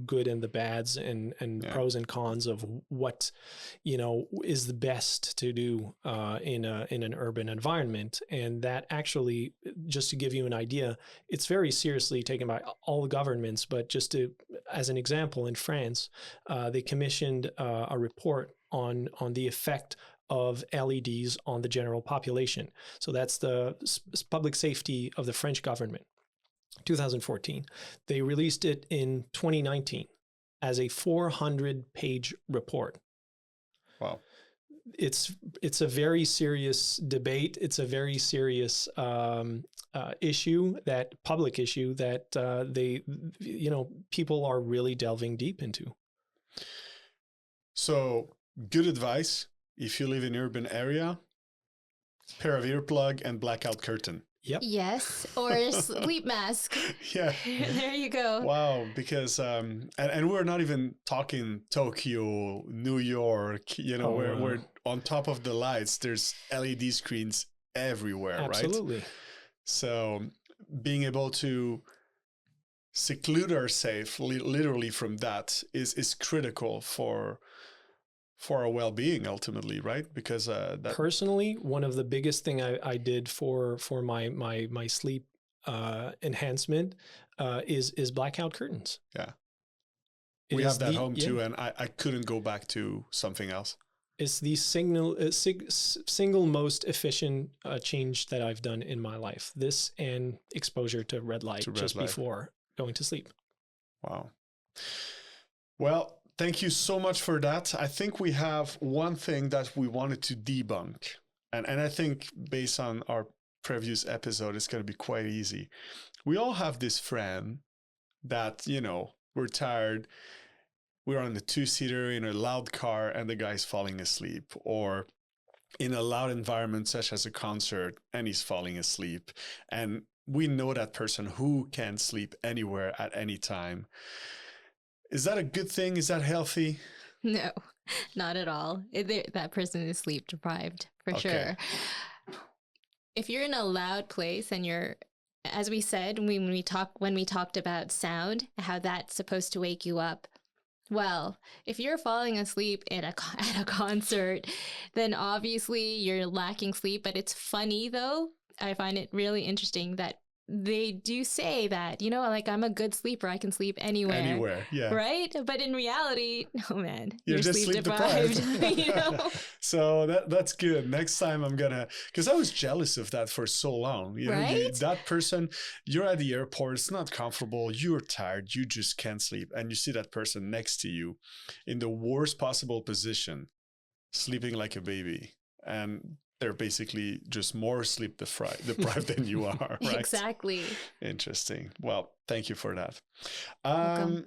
Speaker 1: good and the bads and pros and cons of what, is the best to do in an urban environment. And that actually, just to give you an idea, it's very seriously taken by all the governments. But just as an example, in France, they commissioned a report on the effect of LEDs on the general population. So that's the public safety of the French government, 2014. They released it in 2019 as a 400-page report.
Speaker 2: Wow.
Speaker 1: It's a very serious debate. It's a very serious public issue that people are really delving deep into.
Speaker 2: So good advice. If you live in an urban area, pair of earplug and blackout curtain.
Speaker 1: Yep.
Speaker 3: Yes, or a sleep mask.
Speaker 2: Yeah.
Speaker 3: There you go.
Speaker 2: Wow, because and we're not even talking Tokyo, New York, we're on top of the lights. There's LED screens everywhere,
Speaker 1: Absolutely.
Speaker 2: Right? So being able to seclude ourselves literally from that is critical for our well-being ultimately, right? Because
Speaker 1: personally, one of the biggest thing I did for my sleep enhancement is blackout curtains.
Speaker 2: Yeah, we have that home too, and I couldn't go back to something else.
Speaker 1: It's the single most efficient change that I've done in my life. This and exposure to red light before going to sleep.
Speaker 2: Wow. Well, thank you so much for that. I think we have one thing that we wanted to debunk. And I think based on our previous episode, it's going to be quite easy. We all have this friend that, we're tired. We're on the two-seater in a loud car and the guy's falling asleep. Or in a loud environment such as a concert and he's falling asleep. And we know that person who can sleep anywhere at any time. Is that a good thing? Is that healthy?
Speaker 3: No, not at all. That person is sleep deprived for sure. If you're in a loud place and you're, as we said, when we talked about sound, how that's supposed to wake you up. Well, if you're falling asleep at a concert, then obviously you're lacking sleep. But it's funny though. I find it really interesting that they do say that, I'm a good sleeper. I can sleep anywhere.
Speaker 2: Anywhere, yeah.
Speaker 3: Right? But in reality, no, man.
Speaker 2: You're just sleep deprived. So that's good. Next time I'm because I was jealous of that for so long.
Speaker 3: Right?
Speaker 2: That person, you're at the airport, it's not comfortable, you're tired, you just can't sleep. And you see that person next to you in the worst possible position, sleeping like a baby. And they're basically just more sleep deprived than you are, right?
Speaker 3: Exactly.
Speaker 2: Interesting. Well, thank you for that.
Speaker 3: Welcome.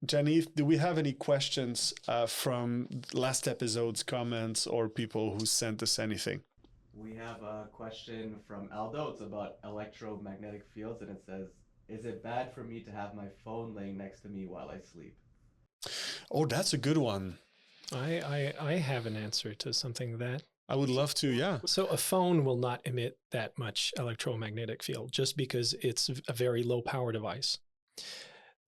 Speaker 2: Janine, do we have any questions from last episode's comments or people who sent us anything?
Speaker 4: We have a question from Aldo. It's about electromagnetic fields, and it says, is it bad for me to have my phone laying next to me while I sleep?
Speaker 2: Oh, that's a good one.
Speaker 1: I have an answer to something that.
Speaker 2: I would love to, yeah.
Speaker 1: So a phone will not emit that much electromagnetic field just because it's a very low power device.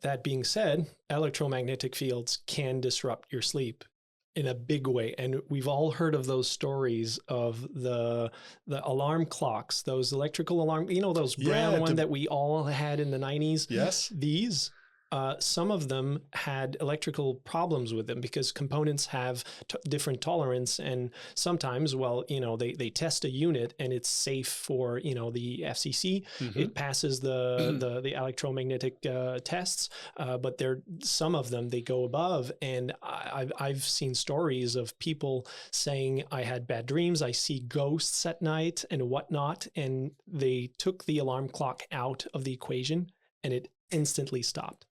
Speaker 1: That being said, electromagnetic fields can disrupt your sleep in a big way. And we've all heard of those stories of the alarm clocks, those electrical alarm, those brown one that we all had in the 90s.
Speaker 2: Yes.
Speaker 1: These, some of them had electrical problems with them because components have different tolerance. And sometimes, they test a unit and it's safe for, the FCC. Mm-hmm. It passes the electromagnetic tests, but some of them, they go above. And I've seen stories of people saying, I had bad dreams, I see ghosts at night and whatnot. And they took the alarm clock out of the equation and it instantly stopped.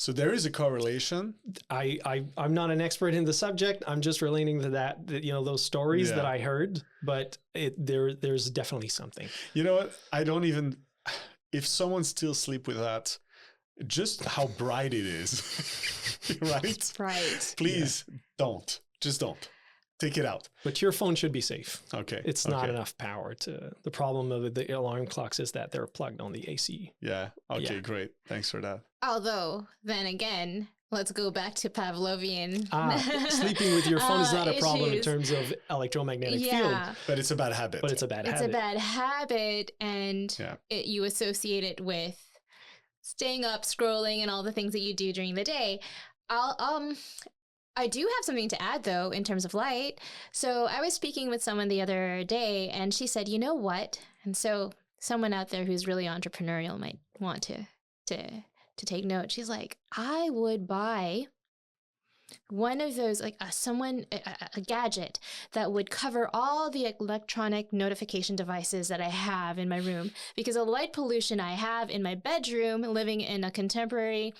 Speaker 2: So there is a correlation.
Speaker 1: I'm not an expert in the subject. I'm just relating to that those stories that I heard, but there's definitely something.
Speaker 2: You know what? I don't even, if someone still sleep with that, just how bright it is, right?
Speaker 3: Right.
Speaker 2: Please don't. Just don't. Take it out.
Speaker 1: But your phone should be safe.
Speaker 2: Okay.
Speaker 1: It's not enough power to. The problem of the alarm clocks is that they're plugged on the AC.
Speaker 2: Yeah. Okay, great. Thanks for that.
Speaker 3: Although, then again, let's go back to Pavlovian.
Speaker 1: Sleeping with your phone is not a problem in terms of electromagnetic field.
Speaker 2: But it's a bad habit.
Speaker 1: It's a bad habit,
Speaker 3: and you associate it with staying up, scrolling, and all the things that you do during the day. I do have something to add, though, in terms of light. So I was speaking with someone the other day, and she said, you know what? And so someone out there who's really entrepreneurial might want to take note. She's like, I would buy one of those, like a gadget that would cover all the electronic notification devices that I have in my room, because the light pollution I have in my bedroom, living in a contemporary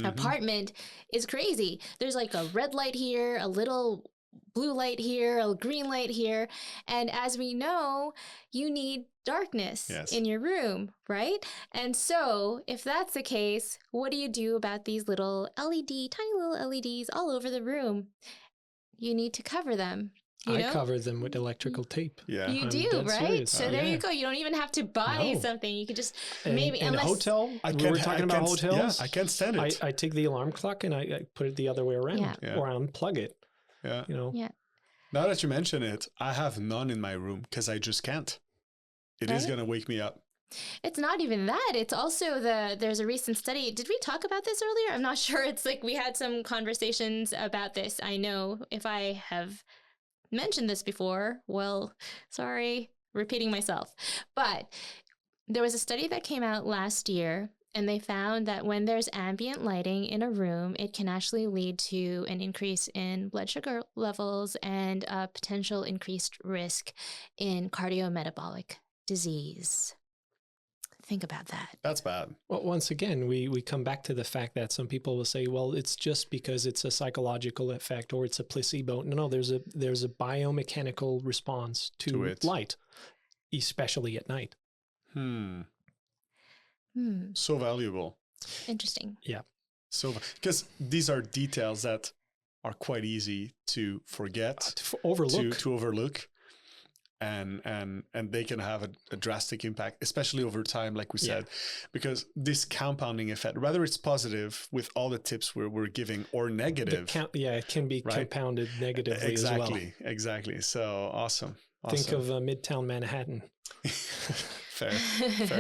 Speaker 3: apartment, is crazy. There's like a red light here, a little blue light here, a green light here. And as we know, you need darkness in your room, right? And so if that's the case, what do you do about these little tiny little LEDs all over the room? You need to cover them. I
Speaker 1: cover them with electrical tape.
Speaker 2: Yeah,
Speaker 3: you do, right? Serious. So there you go. You don't even have to buy something. You could just maybe
Speaker 1: in a hotel. We were talking about hotels.
Speaker 2: Yeah, I can't stand it.
Speaker 1: I take the alarm clock and I put it the other way around, or I unplug it.
Speaker 2: Yeah,
Speaker 3: Yeah.
Speaker 2: Now that you mention it, I have none in my room because I just can't. It is going to wake me up.
Speaker 3: It's not even that. It's also there's a recent study. Did we talk about this earlier? I'm not sure. It's like we had some conversations about this. I know if I have mentioned this before, well, sorry, repeating myself. But there was a study that came out last year, and they found that when there's ambient lighting in a room, it can actually lead to an increase in blood sugar levels and a potential increased risk in cardiometabolic disease. Think about that.
Speaker 2: That's bad.
Speaker 1: Well, once again, we come back to the fact that some people will say, well, it's just because it's a psychological effect or it's a placebo. No, there's a biomechanical response to light, especially at night.
Speaker 2: So valuable.
Speaker 3: Interesting.
Speaker 1: Yeah.
Speaker 2: So, because these are details that are quite easy to forget,
Speaker 1: to overlook.
Speaker 2: And they can have a drastic impact, especially over time, like we said, because this compounding effect, whether it's positive with all the tips we're giving or negative.
Speaker 1: It can be compounded negatively as well.
Speaker 2: Exactly. So awesome.
Speaker 1: Think of Midtown Manhattan.
Speaker 2: Fair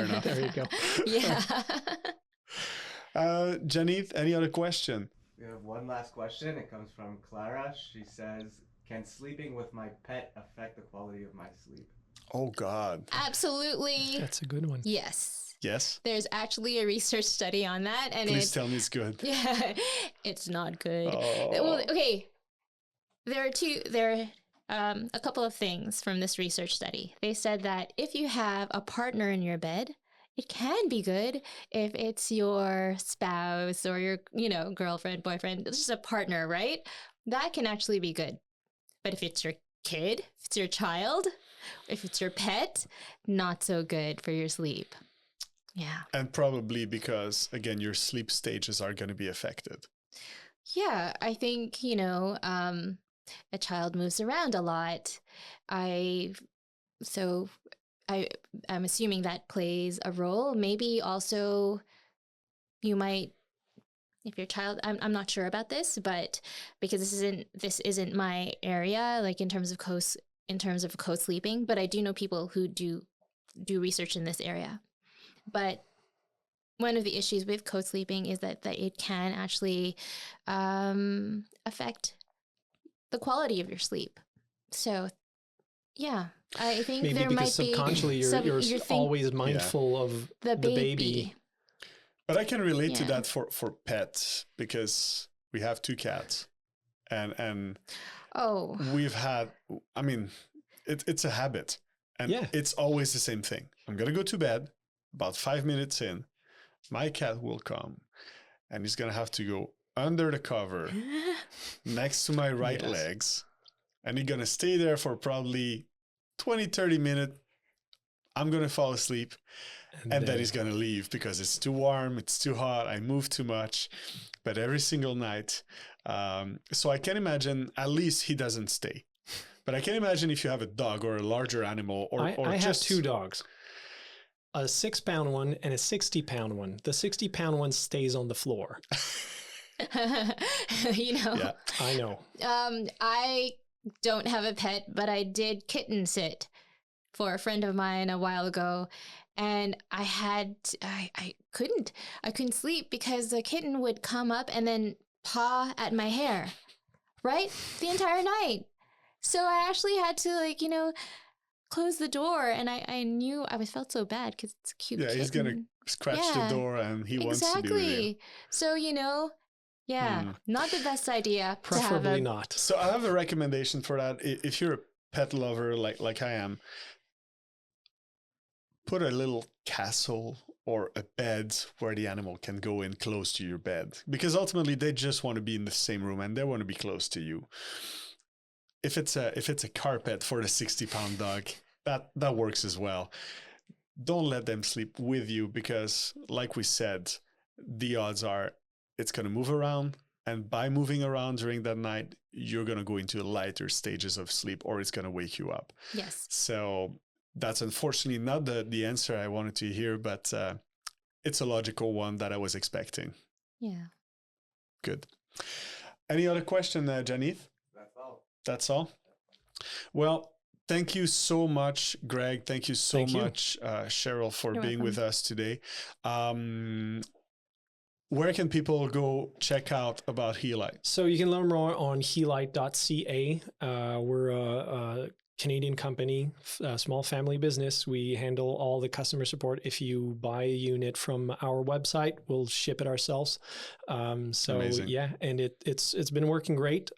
Speaker 2: enough.
Speaker 1: There you go.
Speaker 3: Yeah.
Speaker 2: Janith, any other question?
Speaker 4: We have one last question. It comes from Clara. She says, can sleeping with my pet affect the quality of my sleep?
Speaker 2: Oh, God.
Speaker 3: That's
Speaker 1: That's a good one.
Speaker 3: Yes.
Speaker 2: Yes?
Speaker 3: There's actually a research study on that. And
Speaker 2: Please tell me it's good.
Speaker 3: Yeah, it's not good.
Speaker 2: Oh.
Speaker 3: Well, okay. There are a couple of things from this research study. They said that if you have a partner in your bed, it can be good if it's your spouse or your, girlfriend, boyfriend. It's just a partner, right? That can actually be good. But if it's your kid, if it's your child, if it's your pet, not so good for your sleep. Yeah.
Speaker 2: And probably because, again, your sleep stages are going to be affected.
Speaker 3: Yeah, I think, a child moves around a lot. I'm assuming that plays a role. Maybe also you might, if your child, I'm not sure about this, but because this isn't my area, like in terms of co-sleeping, but I do know people who do research in this area. But one of the issues with co-sleeping is that it can actually affect the quality of your sleep. So, yeah, I think
Speaker 1: maybe
Speaker 3: there
Speaker 1: because
Speaker 3: might be
Speaker 1: subconsciously you're always mindful of
Speaker 3: the
Speaker 1: baby.
Speaker 2: But I can relate to that for pets, because we have 2 cats, and we've had, I mean, it's a habit, and it's always the same thing. I'm gonna go to bed. About 5 minutes in, my cat will come, and he's gonna have to go under the cover next to my right legs, and he's gonna stay there for probably 20-30 minutes. I'm gonna fall asleep. And then he's going to leave because it's too warm, it's too hot, I move too much. But every single night. So I can imagine, at least he doesn't stay. But I can imagine if you have a dog or a larger animal, or
Speaker 1: I
Speaker 2: just...
Speaker 1: have 2 dogs. A 6-pound one and a 60-pound one. The 60-pound one stays on the floor.
Speaker 3: You know.
Speaker 1: Yeah, I know.
Speaker 3: I don't have a pet, but I did kitten sit for a friend of mine a while ago. And I couldn't sleep because the kitten would come up and then paw at my hair, right? The entire night. So I actually had to, like, you know, close the door. And I knew I felt so bad because it's a cute kitten.
Speaker 2: He's going to scratch the door and he wants to be with you.
Speaker 3: So, you know, not the best idea.
Speaker 1: Preferably not.
Speaker 2: So I have a recommendation for that. If you're a pet lover like I am, put a little castle or a bed where the animal can go in close to your bed, because ultimately they just want to be in the same room and they want to be close to you. If it's a carpet for the 60-pound dog, that works as well. Don't let them sleep with you, because like we said, the odds are it's going to move around, and by moving around during that night, you're going to go into lighter stages of sleep, or it's going to wake you up.
Speaker 3: Yes.
Speaker 2: So that's unfortunately not the answer I wanted to hear, but it's a logical one that I was expecting.
Speaker 3: Yeah.
Speaker 2: Good. Any other question, Janith? That's all? Well, thank you so much, Greg. Thank you so much, Cheryl, for being with us today. Where can people go check out about Healite?
Speaker 1: So you can learn more on healite.ca. We're a Canadian company, a small family business. We handle all the customer support. If you buy a unit from our website, we'll ship it ourselves.
Speaker 2: Amazing.
Speaker 1: Yeah, and it's been working great.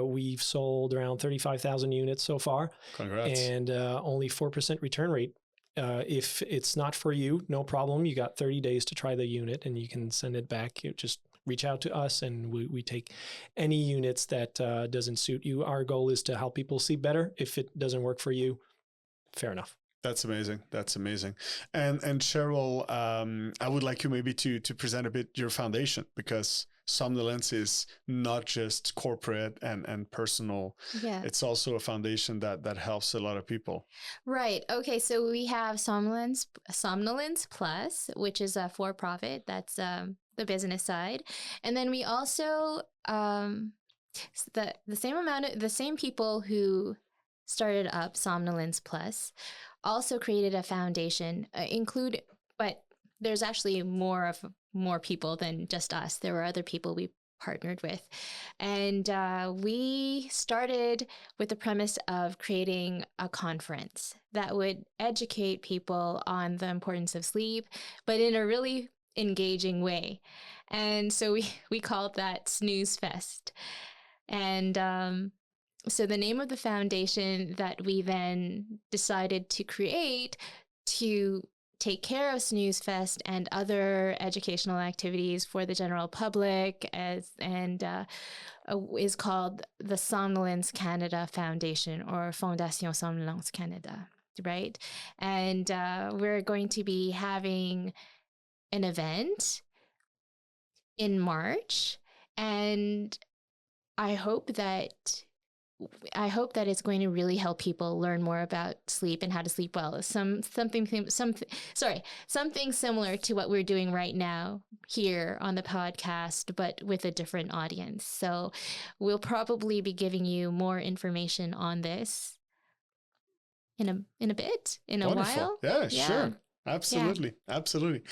Speaker 1: We've sold around 35,000 units so far.
Speaker 2: Congrats.
Speaker 1: And only 4% return rate. If it's not for you, no problem. You got 30 days to try the unit and you can send it back. You just reach out to us and we take any units that doesn't suit you. Our goal is to help people sleep better. If it doesn't work for you, fair enough.
Speaker 2: That's amazing. That's amazing. And Cheryl, I would like you maybe to present a bit your foundation, because Somnolence is not just corporate and personal.
Speaker 3: Yeah.
Speaker 2: It's also a foundation that helps a lot of people.
Speaker 3: Right. Okay. So we have Somnolence Plus, which is a for-profit. That's the business side. And then we also, the same people who started up Somnolence Plus also created a foundation, but there's actually more people than just us. There were other people we partnered with. And we started with the premise of creating a conference that would educate people on the importance of sleep, but in a really engaging way. And so we called that Snooze Fest. And so the name of the foundation that we then decided to create to take care of Snooze Fest and other educational activities for the general public is called the Somnolence Canada Foundation, or Fondation Somnolence Canada, right? And we're going to be having an event in March, and I hope that I hope that it's going to really help people learn more about sleep and how to sleep well. Something similar to what we're doing right now here on the podcast, but with a different audience. So we'll probably be giving you more information on this in a bit, in a while.
Speaker 2: Yeah, sure. Absolutely.
Speaker 3: Yeah.
Speaker 2: Absolutely.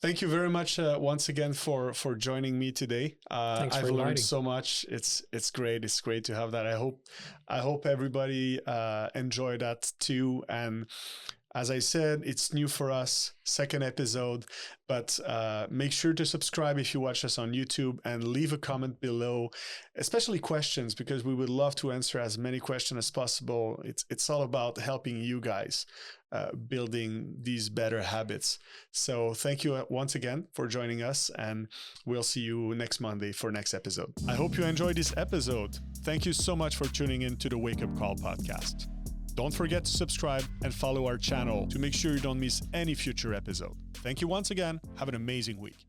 Speaker 2: Thank you very much once again for joining me today.
Speaker 1: Thanks for
Speaker 2: I've learned
Speaker 1: inviting.
Speaker 2: so much. It's great. It's great to have that. I hope everybody enjoyed that too. And as I said, it's new for us, second episode, but make sure to subscribe if you watch us on YouTube and leave a comment below, especially questions, because we would love to answer as many questions as possible. It's all about helping you guys building these better habits. So thank you once again for joining us, and we'll see you next Monday for next episode. I hope you enjoyed this episode. Thank you so much for tuning in to the Wake Up Call podcast. Don't forget to subscribe and follow our channel to make sure you don't miss any future episode. Thank you once again. Have an amazing week.